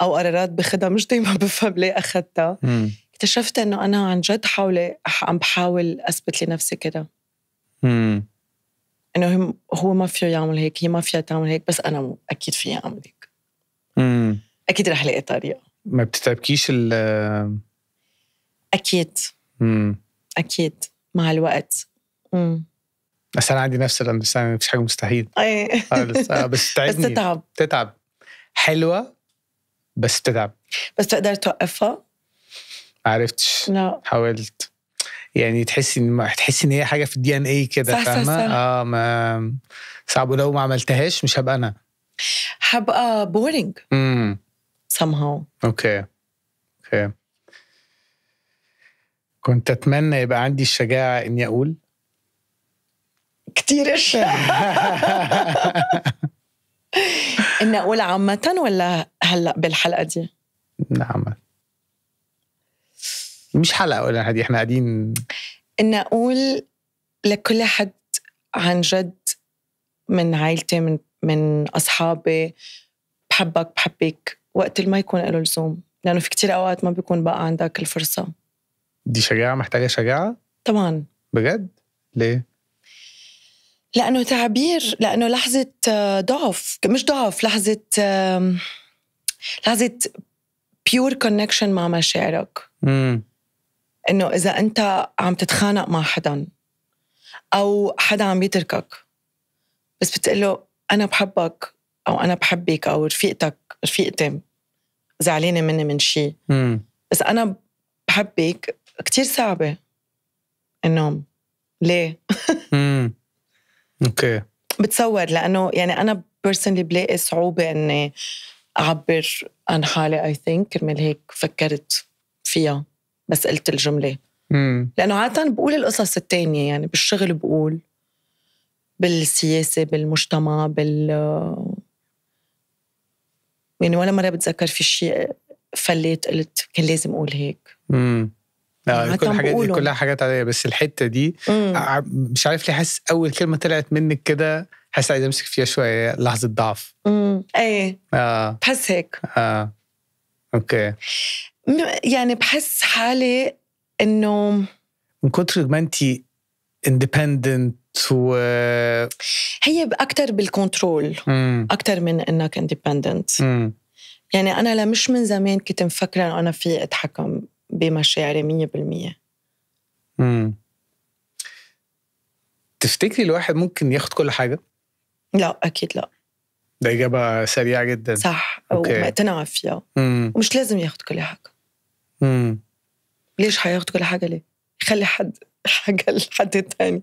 أو قرارات بخدها مش دايما بفهم ليه أخدتها، اكتشفت إنه أنا عن جد عم بحاول أثبت لنفسي كده إنه هو ما فيه يعمل هيك، هي ما فيها تعمل هيك، بس أنا أكيد فيها أعمل هيك. أكيد رح لقي طريقة. ما بتتعبكيش أكيد. أكيد مع الوقت. بس أنا عندي نفس الأندرستاندينج، مفيش حاجة مستحيل. بس تتعب. حلوة بس تتعب. بس تقدر توقفها؟ معرفتش. لا. حاولت يعني تحسي إن هي حاجة في الدي ان اي كده، فاهمة؟ ما صعب، ولو ما عملتهاش مش هبقى أنا، هبقى بورينج somehow. اوكي. كنت أتمنى يبقى عندي الشجاعة إني أقول كتير إني أقول عامة ولا هلأ بالحلقة دي؟ نعم، مش حلقة ولا هدي، إحنا قاعدين. إني أقول لكل حد عن جد، من عائلتي، من أصحابي، بحبك وقت اللي ما يكون له لزوم، لأنه في كتير أوقات ما بيكون بقى عندك الفرصة. دي شجاعة، محتاجة شجاعة طبعا. بجد؟ ليه؟ لأنه تعبير، لأنه لحظة ضعف، مش ضعف، لحظة pure connection مع مشاعرك. إنه إذا أنت عم تتخانق مع حدا أو حدا عم يتركك، بس بتقله أنا بحبك أو أنا بحبك، أو رفيقتي زعلانة مني من شيء، بس أنا بحبك، كتير صعبة النوم. ليه؟ اوكي. بتصور لأنه يعني أنا personally بلاقي صعوبة أني أعبر عن حالي. I think كرمال هيك فكرت فيها بس قلت الجملة. لأنه عادة بقول القصص التانية، يعني بالشغل بقول، بالسياسة، بالمجتمع، يعني ولا مرة بتذكر في شيء فليت قلت كان لازم أقول هيك. كل حاجات دي كلها حاجات عادية، بس الحتة دي مش عارف ليه حاسس أول كلمة طلعت منك كده حاسس عايز أمسك فيها شوية، لحظة ضعف. ايه بحس هيك. اوكي. يعني بحس حالي إنه من كتر ما أنتي independent هي أكتر بالكنترول أكتر من إنك independent. يعني أنا مش من زمان كنت مفكرة أنه أنا في أتحكم بمشاعري 100%. تفتكري الواحد ممكن ياخد كل حاجة؟ لا أكيد لا. ده إجابة سريعة جدا. صح. ومقتنعة فيها. ومش لازم ياخد كل حاجة. ليش حياخد كل حاجة؟ ليه؟ يخلي حاجة لحد التاني.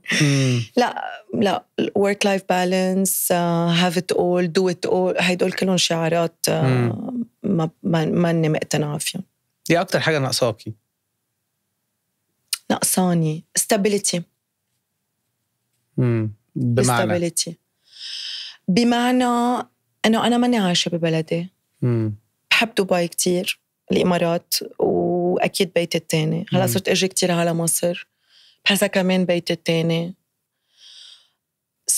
لا work life balance, have it all, do it all، هيدول كلهم شعارات ما أني مقتنعة فيهم. دي أكتر حاجة نقصاني stability. بمعنى أنه أنا ماني عايشة ببلدي. بحب دبي كتير، الإمارات، وأكيد بيت التاني. هلا صرت أجي كتير على مصر بحسها كمان بيت التاني.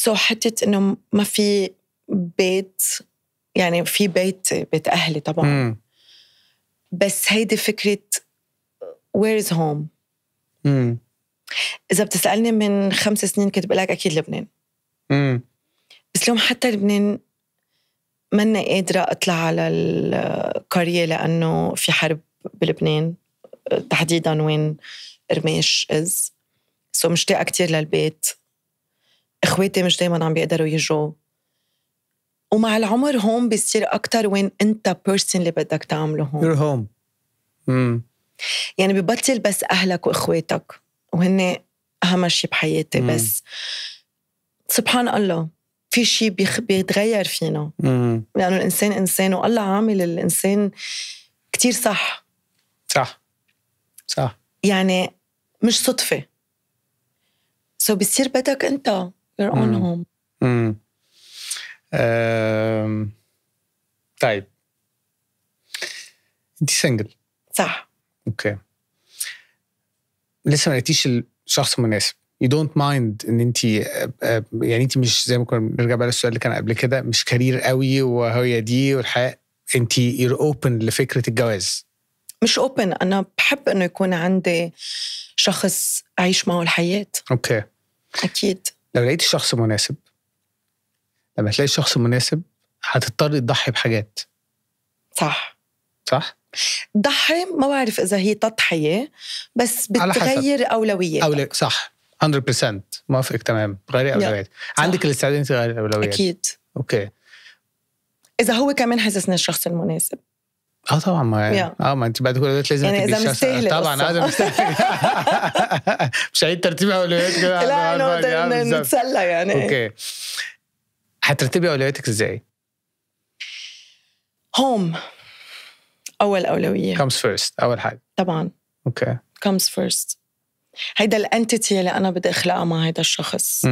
حتة إنه ما في بيت، يعني في بيت أهلي طبعا. بس هيدي فكرة where is home. إذا بتسألني من 5 سنين كنت بقولك أكيد لبنان. بس اليوم حتى لبنان ماني قادرة أطلع على القرية لأنه في حرب بلبنان، تحديداً وين رميش مشتاقة كتير للبيت. إخواتي مش دايماً عم بيقدروا يجوا. ومع العمر هوم بيصير أكتر وين أنت person اللي بدك تعمله هوم. You're home. يعني ببطل بس أهلك وإخواتك وهن أهم شيء بحياتي. بس سبحان الله في شيء بيتغير فينا، لأنه الإنسان إنسان والله عامل الإنسان كتير صح. يعني مش صدفة. بيصير بدك أنت your own home. طيب أنت سنجل صح؟ أوكي. لسه ما لقيتيش الشخص المناسب. You don't mind إن أنت يعني أنت مش زي ما كنا نرجع بقى للسؤال اللي كان قبل كده، مش كارير قوي وهي دي والحياة. أنت you're open لفكرة الجواز؟ مش open. أنا بحب إنه يكون عندي شخص أعيش معه الحياة. أوكي. أكيد. لو لقيت الشخص المناسب، لما تلاقي الشخص المناسب هتضطر تضحي بحاجات. صح؟ ضحي ما بعرف إذا هي تضحية، بس بتغير أولوياتك. صح 100% موافق تمام. غيري أولويات. عندك الاستعداد أنت تغيري الأولويات؟ أكيد. أوكي. إذا هو كمان حسسني الشخص المناسب. طبعا ما انت بعد كل ده لازم يعني تدي الشخص. طبعا لازم مستاهل. مش عيد ترتيب اولويات كده. لا نتسلى يعني. اوكي. هترتبي اولوياتك ازاي؟ هوم اول اولويه. comes first اول حاجه طبعا. اوكي. comes first. هيدا الانتيتي اللي انا بدي اخلقها مع هيدا الشخص.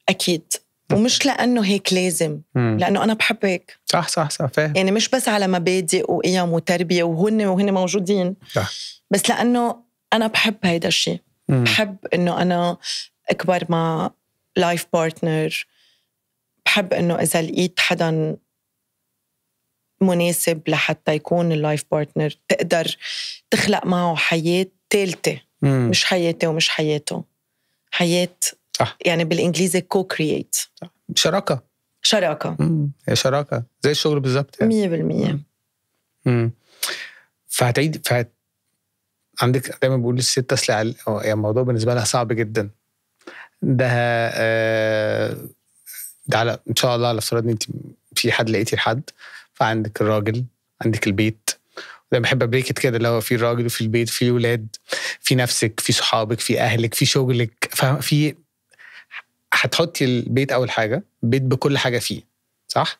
اكيد. ومش لأنه هيك لازم، لأنه أنا بحب هيك. صح فاهم. يعني مش بس على مبادئ وقيم وتربية وهن موجودين. صح. بس لأنه أنا بحب هيدا الشيء. بحب إنه أنا أكبر مع لايف بارتنر. بحب إنه إذا لقيت حدا مناسب لحتى يكون اللايف بارتنر تقدر تخلق معه حياة ثالثة. مش حياتي ومش حياته، حياة. صح. يعني بالإنجليزي co-create. شراكة. هي شراكة زي الشغل بالضبط يعني. 100%. عندك دايما بقول للست تسلع يعني الموضوع بالنسبة لها صعب جدا. ده على إن شاء الله على افتراض أنت في حد لقيتي الحد، فعندك الراجل، عندك البيت. دايما بحب أبريكت كده، اللي هو في الراجل وفي البيت، في ولاد، في نفسك، في صحابك، في أهلك، في شغلك. في هتحطي البيت أول حاجة، بيت بكل حاجة فيه صح؟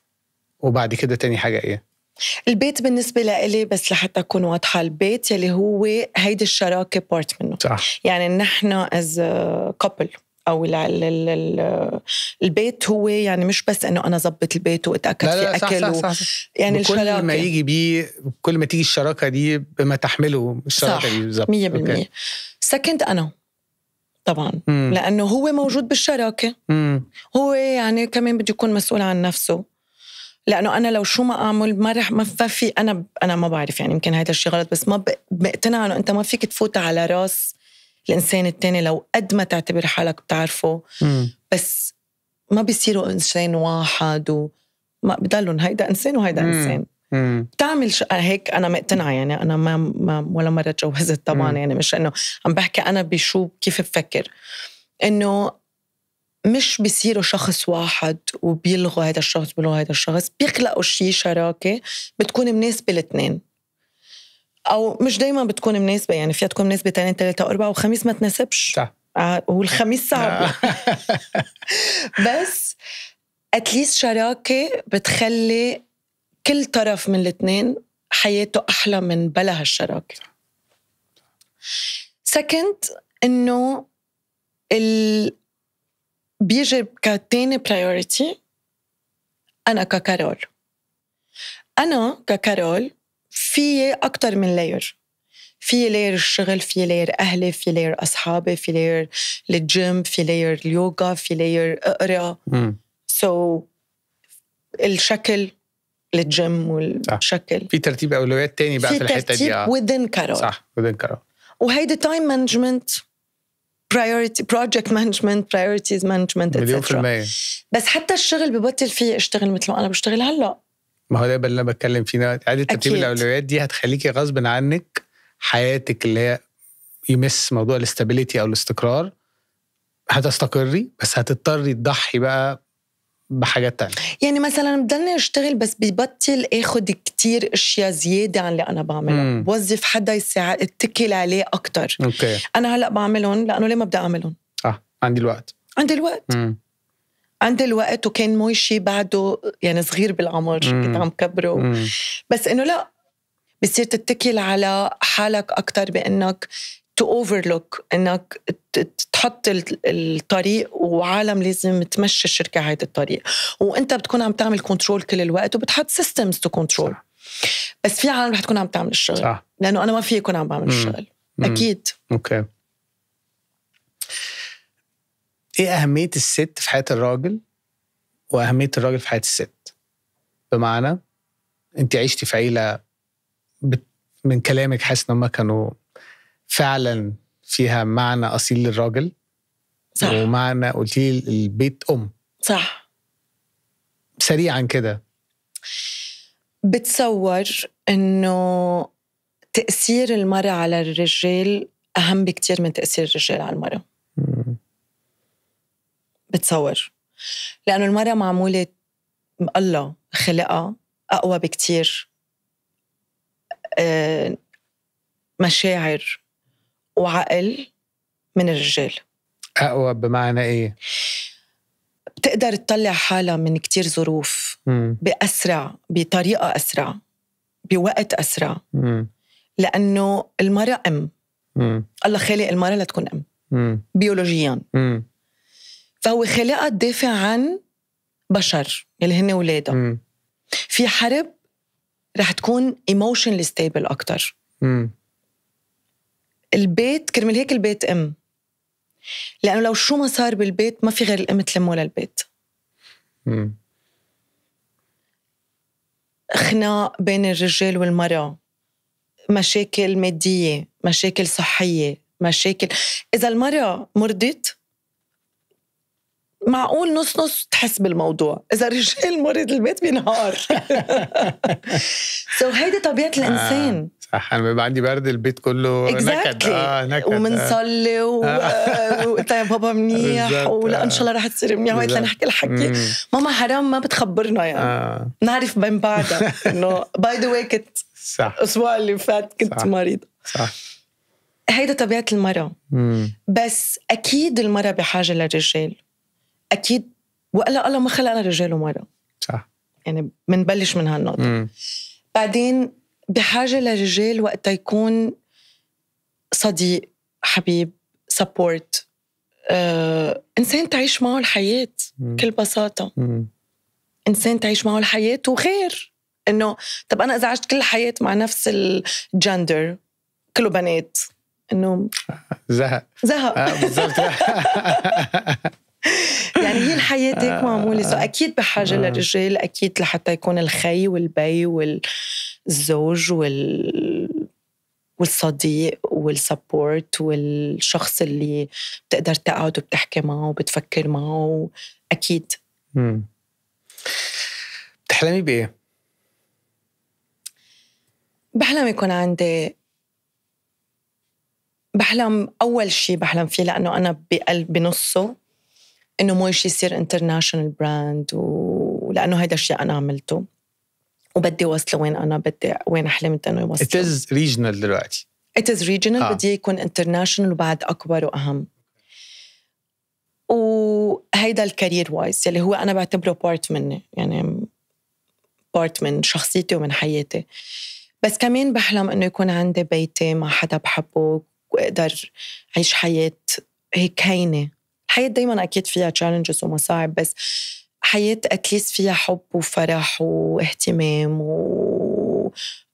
وبعد كده تاني حاجة إيه؟ البيت بالنسبة لإلي بس لحتى أكون واضحة، البيت يلي هو هيدي الشراكة بارت منه. صح. يعني نحن as couple أو البيت هو يعني مش بس إنه أنا زبط البيت وأتأكد في أكل. صح. يعني كل الشراكة ما يجي بيه، كل ما تيجي الشراكة دي بما تحمله الشراكة دي بالضبط. 100%. سكند أنا طبعا لأنه هو موجود بالشراكة. هو يعني كمان بده يكون مسؤول عن نفسه، لأنه أنا لو شو ما أعمل ما في أنا ما بعرف. يعني يمكن هيدا الشيء غلط، بس ما بقتنع أنه أنت ما فيك تفوت على راس الإنسان التاني لو قد ما تعتبر حالك بتعرفه. بس ما بيصيروا إنسان واحد وما بدلون هيدا إنسان وهيدا إنسان. تعمل هيك. أنا مقتنعة يعني. أنا ما ولا مرة تجوزت طبعا. يعني مش إنه عم بحكي أنا كيف بفكر، إنه مش بيصيروا شخص واحد وبيلغوا هذا الشخص بيلغوا هذا الشخص. بيخلقوا شيء شراكة بتكون مناسبة الاثنين، أو مش دايما بتكون مناسبة. يعني فيها تكون مناسبة 2 3 4 وخميس ما تناسبش. صح. والخميس صعب. بس أتليست شراكة بتخلي كل طرف من الاثنين حياته أحلى من بلا هالشراكة. سكند إنه بيجي كتاني priority أنا ككارول في أكتر من لاير. في لاير الشغل، في لاير أهلي، في لاير أصحابي، في لاير الجيم، في لاير اليوغا، في لاير أقرأ. الشكل الجيم والشكل. في ترتيب أولويات تاني بقى في الحتة دي. في ترتيب within قرار. صح within قرار. وهيدا time management, priority, project management, priorities management, etc. بس حتى الشغل ببطل فيه اشتغل مثل ما أنا بشتغل هلأ. ما هو ده اللي أنا بتكلم فيه. عادة ترتيب الأولويات دي هتخليكي غصب عنك حياتك اللي هي يمس موضوع الاستابيليتي أو الاستقرار هتستقري، بس هتضطري تضحي بقى بحاجات تانية. يعني مثلا بدلني اشتغل بس ببطل اخد كتير اشياء زيادة عن اللي انا بعملها. بوظف حدا يساعد اتكل عليه اكتر. انا هلأ بعملهم لانه ليه ما بدي اعملهم؟ عندي الوقت. عندي الوقت وكان مويشي بعده يعني صغير بالعمر كنت عم كبره. بس انه لا، بصير تتكل على حالك اكتر بانك to overlook، انك تحط الطريق وعالم لازم تمشي الشركة هيدا الطريق، وانت بتكون عم تعمل كنترول كل الوقت وبتحط systems to control. بس في عالم رح تكون عم تعمل الشغل. صح. لانه انا ما في يكون عم بعمل الشغل. اكيد. اوكي. ايه اهمية الست في حياة الراجل واهمية الراجل في حياة الست؟ بمعنى انت عشتي في عيلة من كلامك حاسس انهم كانوا فعلا فيها معنى أصيل للراجل. صح. ومعنى قلتي البيت صح. سريعا كده بتصور إنه تأثير المرأة على الرجال أهم بكتير من تأثير الرجال على المرأة. بتصور لأنه المرأة معمولة الله خلقها أقوى بكتير مشاعر وعقل من الرجال. أقوى بمعنى إيه؟ بتقدر تطلع حالها من كتير ظروف بأسرع، بطريقة أسرع، بوقت أسرع. لأنه المرأة الله خالق المرأة لتكون بيولوجيا. فهو خلقها تدافع عن بشر اللي هن ولادها. في حرب رح تكون emotionally stable أكتر. البيت كرمال هيك البيت لأنه لو شو ما صار بالبيت ما في غير الأم تلمه للبيت. خناق بين الرجال والمرأة، مشاكل مادية، مشاكل صحية، مشاكل. إذا المرأة مرضت معقول نص تحس بالموضوع. إذا الرجال مرض البيت بينهار. هيدا طبيعة الإنسان. صح. أنا بيبقى عندي برد البيت كله نكد. ومنصلي وقلت يا بابا منيح ولا إن شاء الله رح تصير منيح وقلت نحكي الحكي. ماما حرام ما بتخبرنا يعني. نعرف بين بعضها إنه باي ذا واي كنت الأسبوع اللي فات كنت مريضة. صح. هيدا طبيعة المرأة. بس أكيد المرأة بحاجة للرجال. أكيد. وقال الله ما خلقنا رجال ومرأة. صح. يعني منبلش من هالنقطة. بعدين بحاجة للرجال وقت يكون صديق، حبيب، سبورت، إنسان تعيش معه الحياة بكل بساطة. إنسان تعيش معه الحياة وخير. إنه طب أنا إذا عشت كل الحياة مع نفس الجندر كله بنات إنه زهق. بالضبط. يعني هي الحياة هيك معمولة. أكيد بحاجة للرجال، أكيد لحتى يكون الخي والبي والزوج والصديق والسبورت والشخص اللي بتقدر تقعد وبتحكي معه وبتفكر معه. أكيد. بتحلمي بإيه؟ بحلم يكون عندي، بحلم أول شيء بحلم فيه لأنه أنا بقلب بنصه إنه مويشي يصير international brand، ولأنه هيدا الشيء أنا عملته وبدي وصله وين حلمت إنه يوصله. It is regional دلوقتي. It is regional. بدي يكون international وبعد أكبر وأهم. وهيدا الكارير وايز اللي هو أنا بعتبره part مني، يعني part من شخصيتي ومن حياتي. بس كمان بحلم إنه يكون عندي بيتي مع حدا بحبه وأقدر أعيش حياة هيك هينة. الحياة دايماً أكيد فيها challenges ومصاعب، بس حياة أتليس فيها حب وفرح واهتمام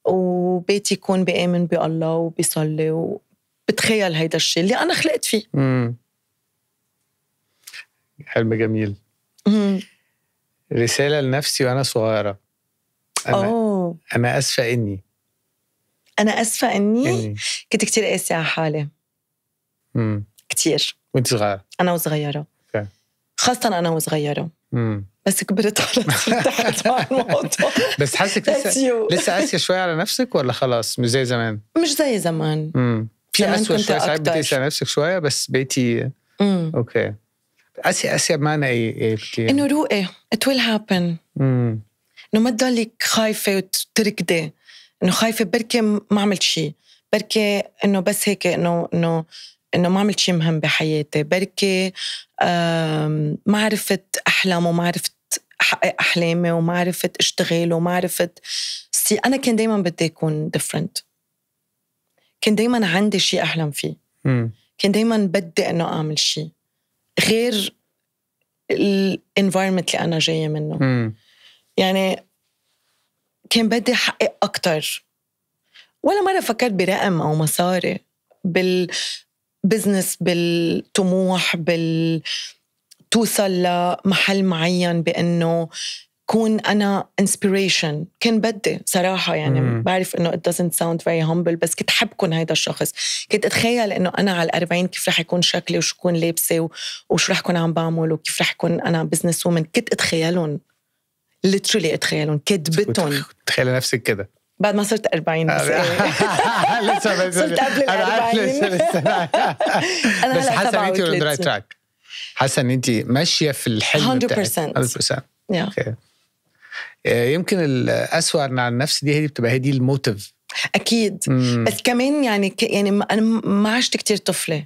وبيتي يكون بآمن بالله وبيصلي، وبتخيل هيدا الشيء اللي أنا خلقت فيه. حلم جميل. رسالة لنفسي وأنا صغيرة. أنا أسفة إني كنت كتير قاسية على حالي. كتير. وأنت صغيرة؟ أنا وصغيرة. خاصة أنا وصغيرة. بس كبرت خلاص ارتحت مع الموضوع. بس حاسك لسه قاسية شوية على نفسك ولا خلاص مش زي زمان؟ مش زي زمان. في قسوة شوية، ساعات بتقسي على نفسك شوية بس بقيتي أوكي. قاسية بمعنى إيه؟ إنه روقي it will happen. إنه ما تضلك خايفة وتركضي، إنه خايفة بركي ما عملت شيء، بركي إنه بس هيك إنه ما عملت شيء مهم بحياتي، بركي ما عرفت أحلم وما عرفت أحقق أحلامي وما عرفت أشتغل وما عرفت أنا كان دايما بدي أكون different. كان دايما عندي شيء أحلم فيه. كان دايما بدي إنه أعمل شيء غير الانفايرمنت اللي أنا جاية منه. يعني كان بدي أحقق أكتر. ولا مرة فكرت برقم أو مصاري، بالبزنس، بالطموح، توصل لمحل معين بأنه كون أنا inspiration. كان بدي صراحة يعني بعرف إنه it doesn't sound very humble، بس كنت حب كون هيدا الشخص. كنت أتخيل إنه أنا على 40 كيف رح يكون شكلي وشو كون لابسة وشو رح كون عم بعمل وكيف رح كون أنا business woman. كنت أتخيلهم literally، أتخيلون كدبتهم. تخيل نفسك كده بعد ما صرت 40 بس لسه صرت قبل 40. بس حاسة إن أنتي on the right track. حاسة إن أنتي ماشية في الحلم 100%. okay. يمكن الأسوأ على النفس دي بتبقى دي الموتيف. أكيد. بس كمان يعني أنا ما عشت كتير طفلة.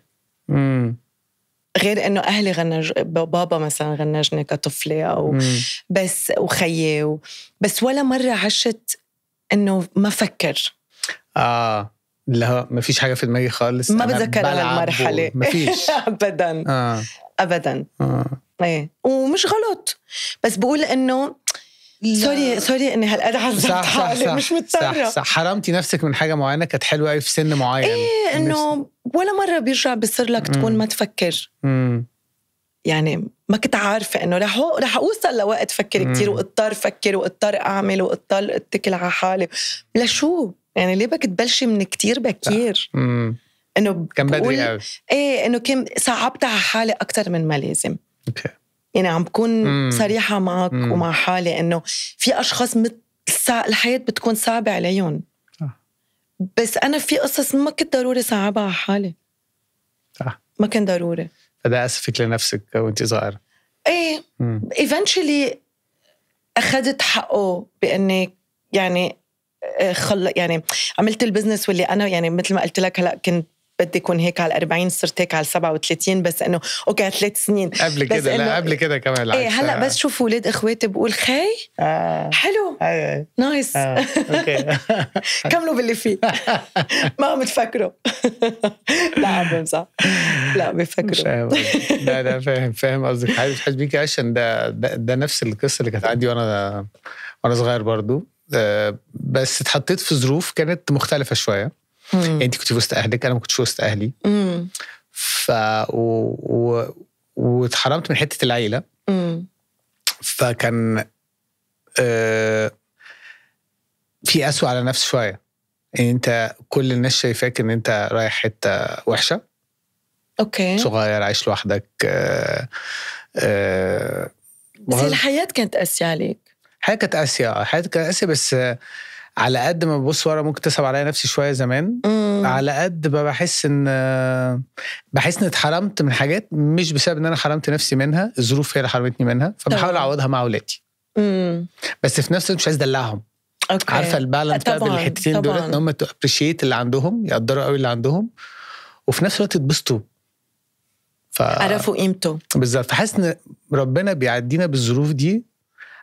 غير إنه أهلي بابا مثلا غنجني كطفلة أو بس وخيي بس ولا مرة عشت إنه ما فكر. لا ما فيش حاجة في دماغي خالص. ما بتذكر هالمرحلة. ما فيش أبدا. أبدا. إيه ومش غلط، بس بقول إنه سوري إني هالقد عزمت حالي مش مضطرة. صح. حرمتي نفسك من حاجة معينة كانت حلوة أوي في سن معين. إيه إنه ولا مرة بيرجع بيصير لك تكون ما تفكر. يعني ما كنت عارفة إنه رح أوصل لوقت فكر كتير وأضطر فكر وأضطر أعمل وأضطر أتكل على حالي. لا شو يعني ليه بدك تبلشي من كتير بكير؟ إنه كان بدري قوي. إيه إنه كم صعبت على حالي أكتر من ما لازم. يعني عم بكون صريحة معك ومع حالي إنه في أشخاص الحياة بتكون صعبة عليهم. بس أنا في قصص ما كنت ضروري صعبها على حالي. ما كان ضروري. فده أسفك لنفسك وانت صغيرة. إيه eventually أخذت حقه بأني يعني يعني عملت البزنس واللي أنا يعني مثل ما قلت لك هلأ كنت بدي يكون هيك على 40 صرت هيك على 37 بس إنه أوكي 3 سنين قبل كده. لا قبل كده كمان. إيه هلأ بس شوف ولاد إخواتي بقول خي حلو نايس أوكي كملوا باللي فيه. ما عم تفكروا. لا عم بمزح. لا بيفكروا. لا فاهم قصدك. حاسس بيكي عشان ده نفس القصة اللي كانت عندي وأنا صغير برضو. بس اتحطيت في ظروف كانت مختلفة شوية. يعني انت كنت وسط اهلك، انا ما كنتش وسط اهلي. واتحرمت من حتة العيلة. فكان في قسوة على نفس شوية. يعني انت كل الناس شايفاك ان انت رايح حتة وحشة. اوكي. صغير عايش لوحدك. بس الحياة كانت قاسية عليك. حياتي كانت قاسية بس على قد ما ببص ورا ممكن تصعب عليا نفسي شوية زمان. على قد ما بحس ان اتحرمت من حاجات مش بسبب ان انا حرمت نفسي منها، الظروف هي اللي حرمتني منها، فبحاول اعوضها مع اولادي. بس في نفس الوقت مش عايز ادلعهم. عارفة البالانس بقى بين الحتتين دول، ان هم تابريشيت اللي عندهم، يقدروا قوي اللي عندهم، وفي نفس الوقت يتبسطوا. عرفوا قيمته بالظبط. فحس ان ربنا بيعدينا بالظروف دي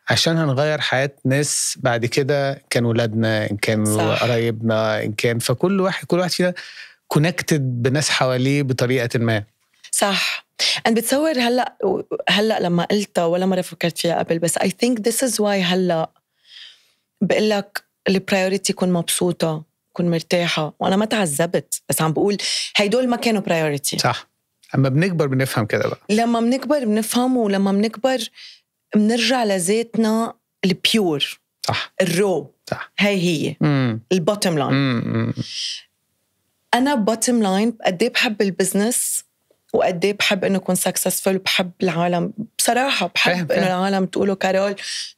عشان هنغير حياة ناس بعد كده، كان ولادنا إن كانوا قرايبنا إن كان، فكل واحد فينا كونكتد بناس حواليه بطريقة ما. صح. أنا بتصور هلأ لما قلتها ولا مرة فكرت فيها قبل، بس I think this is why هلأ بقلك البرايوريتي كون مبسوطة كون مرتاحة، وأنا ما تعذبت، بس عم بقول هيدول ما كانوا برايوريتي. صح. أما بنكبر بنفهم كده بقى. لما بنكبر بنفهم، ولما بنكبر بنرجع لذاتنا البيور. صح. الرو. صح. هي البوتم لاين. أنا بوتم لاين قدي بحب البزنس وقدي بحب إنه أكون سكسسفل، بحب العالم بصراحة، بحب إنه العالم تقولوا كارول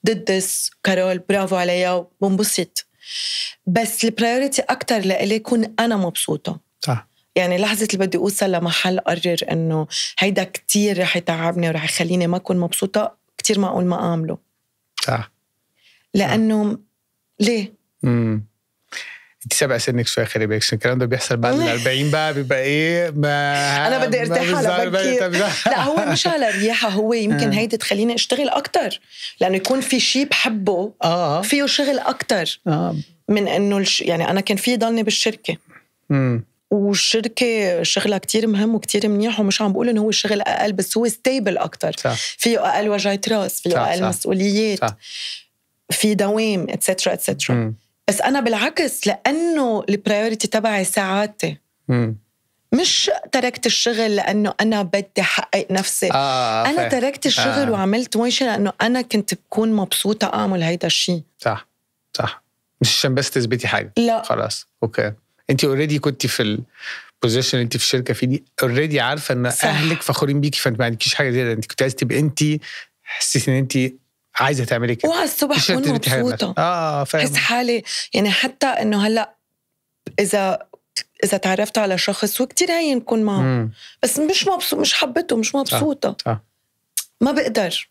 did this، كارول برافو عليها، وبنبسط. بس البرايوريتي أكتر لإلي يكون أنا مبسوطة. صح. يعني لحظة اللي بدي أوصل لمحل قرر إنه هيدا كتير رح يتعبني ورح يخليني ما أكون مبسوطة، كتير ما أقول ما أعمله. صح. لأنه ليه؟ انت سابقة سنك شوية، خلي بالك الكلام ده بيحصل بعد 40 بقى، بيبقى ايه ما أنا بدي ارتاح على بكير. لا هو مش على رياحة، هو يمكن هيدي تخليني اشتغل أكتر، لأنه يكون في شيء بحبه فيه شغل أكتر من إنه يعني أنا كان في ضلني بالشركة والشركة شغلها كتير مهم وكتير منيح، ومش عم بقول إنه هو الشغل أقل، بس هو ستيبل أكتر. فيه أقل وجعة راس، فيه أقل مسؤوليات، في دوام etc etc. بس أنا بالعكس، لأنه البرايوريتي تبعي ساعاتي. مش تركت الشغل لأنه أنا بدي حقق نفسي. أنا تركت الشغل وعملت ويشة لأنه أنا كنت بكون مبسوطة أعمل هيدا الشيء. صح صح. مش عشان بس تثبتي حاجة. لا خلاص أوكي. أنت already كنتي في البوزيشن أنت في الشركة في دي already عارفة إن أهلك فخورين بيكي، فأنت ما عندكيش حاجة زيادة. أنت كنت عايزة تبقي أنت حسيتي إن أنت عايزة تعملي كده، وعلى الصبح كون مبسوطة. فاهم. حس حالي يعني حتى إنه هلأ إذا تعرفت على شخص وكتير هين نكون معه بس مش مبسوط، مش حبته، مش مبسوطة. ما بقدر.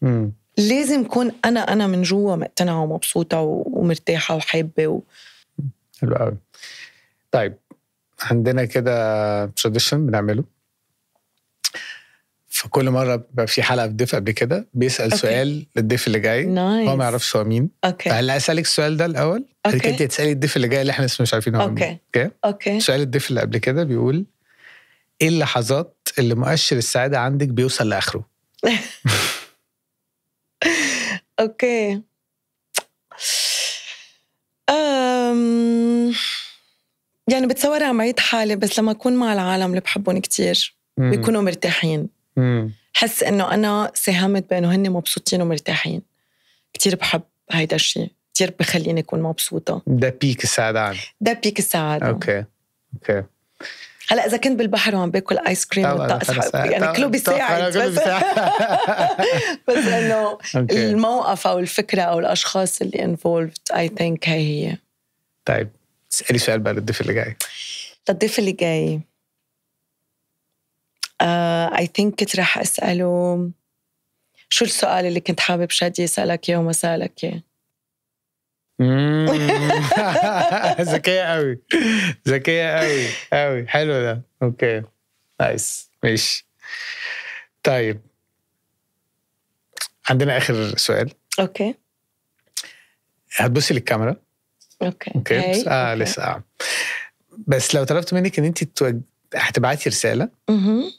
لازم كون أنا من جوا مقتنعة ومبسوطة ومرتاحة وحابة حلو قوي. طيب عندنا كده تراديشن بنعمله فكل مرة بقى في حلقة بضيف قبل كده بيسأل سؤال للضيف اللي جاي. هو ما يعرفش هو مين. فهلا أسألك السؤال ده الأول، بعد كده تسألي الضيف اللي جاي اللي احنا لسه مش عارفين هو مين. أوكي. سؤال الضيف اللي قبل كده بيقول ايه اللحظات اللي مؤشر السعادة عندك بيوصل لآخره؟ اوكي. يعني بتصور عم بعيد حالي، بس لما أكون مع العالم اللي بحبهم كتير بيكونوا مرتاحين. حس إنه أنا ساهمت بأنه هن مبسوطين ومرتاحين. كتير بحب هيدا الشيء، كتير بخليني أكون مبسوطة. ده بيك السعادة عندي. ده بيك السعادة. أوكي. هلا إذا كنت بالبحر وعم باكل آيس كريم والطقس يعني كله بيساعد، بس إنه الموقف أو الفكرة أو الأشخاص اللي involved I think هي. طيب اسألي سؤال بقى للضيف اللي جاي. للضيف اللي جاي I think كنت رح أسأله شو السؤال اللي كنت حابب شادي يسألك يوم ما سألك إياه؟ ذكية قوي، ذكية قوي قوي. حلو ده. اوكي نايس ماشي. طيب عندنا آخر سؤال. اوكي. هتبصي للكاميرا. اوكي. لسه بس لو طلبت منك ان انت هتبعتي رسالة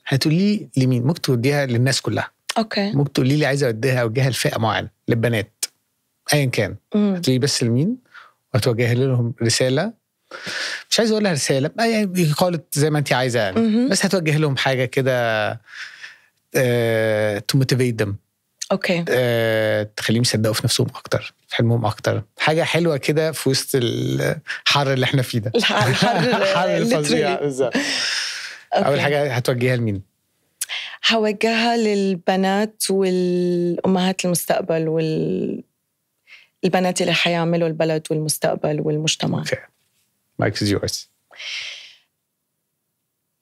هتقولي لمين؟ ممكن توديها للناس كلها. اوكي. ممكن تقولي لي عايزة أوجهها لفئة معينة، للبنات أيا كان. هتقولي بس لمين وهتوجه لهم رسالة. مش عايز أقولها رسالة يعني قالت زي ما أنت عايزة يعني. بس هتوجه لهم حاجة كده to motivate them. اوكي. تخليهم يصدقوا في نفسهم أكتر، في حلمهم أكتر. حاجة حلوة كده في وسط الحر اللي احنا فيه ده. الحر الفظيع. أول حاجة هتوجهها لمين؟ هوجهها للبنات والأمهات المستقبل والبنات اللي حيعملوا البلد والمستقبل والمجتمع. Okay. Mike is yours.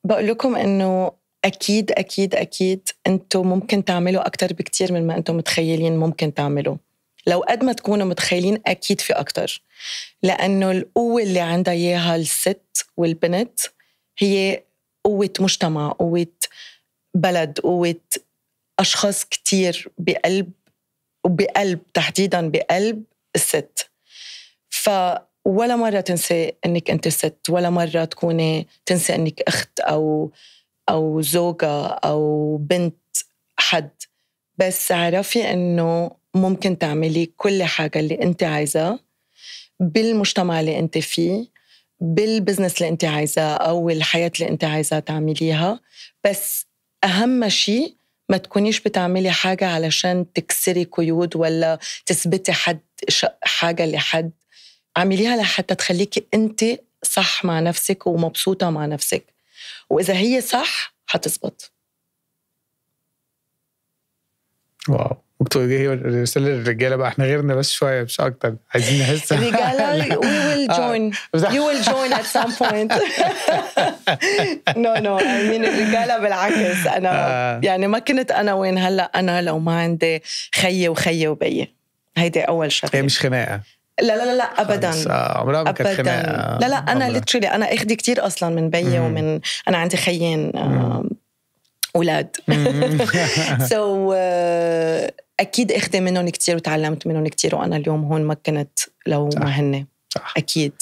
بقول لكم إنه أكيد أكيد أكيد أنتم ممكن تعملوا أكتر بكتير من ما أنتم متخيلين ممكن تعملوا. لو قد ما تكونوا متخيلين أكيد في أكتر، لأنه القوة اللي عندها إياها الست والبنت هي قوة مجتمع، قوة بلد، قوة أشخاص كتير وبقلب تحديداً بقلب الست. فولا مرة تنسي أنك أنت ست، ولا مرة تنسي أنك أخت أو زوجة أو بنت حد. بس عرفي أنه ممكن تعملي كل حاجة اللي أنت عايزة بالمجتمع اللي أنت فيه، بالبزنس اللي أنت عايزاه أو الحياة اللي أنت عايزاه تعمليها. بس أهم شيء ما تكونيش بتعملي حاجة علشان تكسري قيود ولا تثبتي حاجة لحد. عمليها لحتى تخليكي أنت صح مع نفسك ومبسوطة مع نفسك، وإذا هي صح هتثبت. واو. هي رسالة للرجالة بقى، احنا غيرنا بس شوية مش أكتر، عايزين نحس الرجالة we will join you will join at some point. no I mean الرجالة بالعكس. أنا يعني ما كنت أنا وين هلأ أنا لو ما عندي خيي وبيي. هيدي أول شغلة. هي مش خناقة. لا أبداً. عمرها ما كانت خناقة. لا أنا literally أنا أخدي كتير أصلاً من بيي ومن أنا عندي خيين أولاد. so أكيد أخدي منهم كتير وتعلمت منهم كتير، وأنا اليوم هون ما كنت لو ما هن. أكيد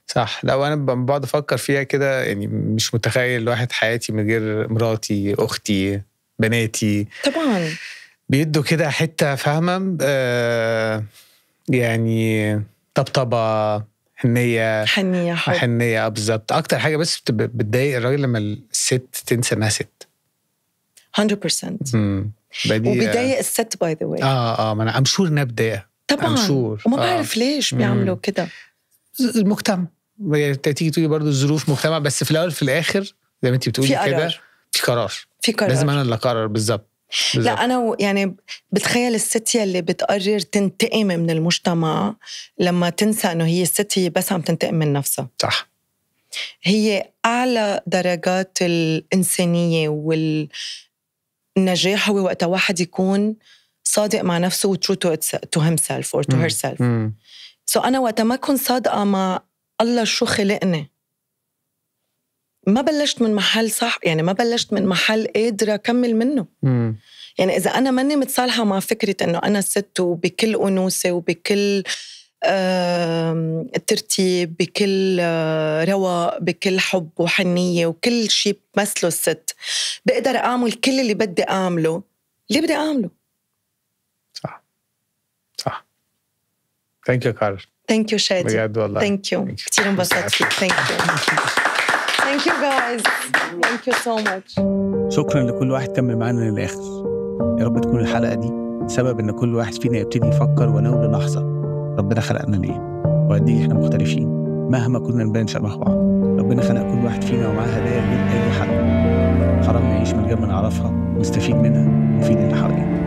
صح. لو أنا بقعد أفكر فيها كده يعني مش متخيل الواحد حياتي من غير مراتي، أختي، بناتي. طبعاً بيدوا كده حتة فاهمة يعني طبطبة، حنية بالظبط. أكتر حاجة بس بتضايق الراجل لما الست تنسى إنها ست 100%. وبيضايق الست باي ذا واي. ما أنا أمشور إنها بتضايق طبعا. وما بعرف ليش بيعملوا كده. المجتمع تيجي تقولي برضو الظروف مجتمع، بس في الأول في الآخر زي ما أنت بتقولي كده في قرار لازم أنا اللي أقرر. بالظبط. لا أنا يعني بتخيل الست اللي بتقرر تنتقم من المجتمع لما تنسى أنه هي الست هي بس عم تنتقم من نفسها. صح. هي أعلى درجات الإنسانية والنجاح هو وقت واحد يكون صادق مع نفسه و true to himself or to herself. so أنا وقت ما أكون صادقة مع الله شو خلقني، ما بلشت من محل صح، يعني ما بلشت من محل قادرة أكمل منه. يعني إذا أنا ماني متصالحة مع فكرة أنه أنا ست وبكل أنوثة وبكل ترتيب، بكل رواق، بكل حب وحنية وكل شيء بمثله الست، بقدر أعمل كل اللي بدي أعمله. ليه بدي أعمله؟ صح. Thank you كارل. Thank you شادي. بجد والله. Thank you. كتير انبسطت فيك. Thank you. Thank you guys. Thank you so much. شكرا لكل واحد كمل معانا للآخر. يا رب تكون الحلقة دي سبب إن كل واحد فينا يبتدي يفكر ولو للحظة ربنا خلقنا ليه وقد إيه إحنا مختلفين مهما كنا نبان شبه بعض. ربنا خلق كل واحد فينا ومعاه هدايا غير أي حد. حرام نعيش من غير ما نعرفها ونستفيد منها ونفيد اللي حوالينا.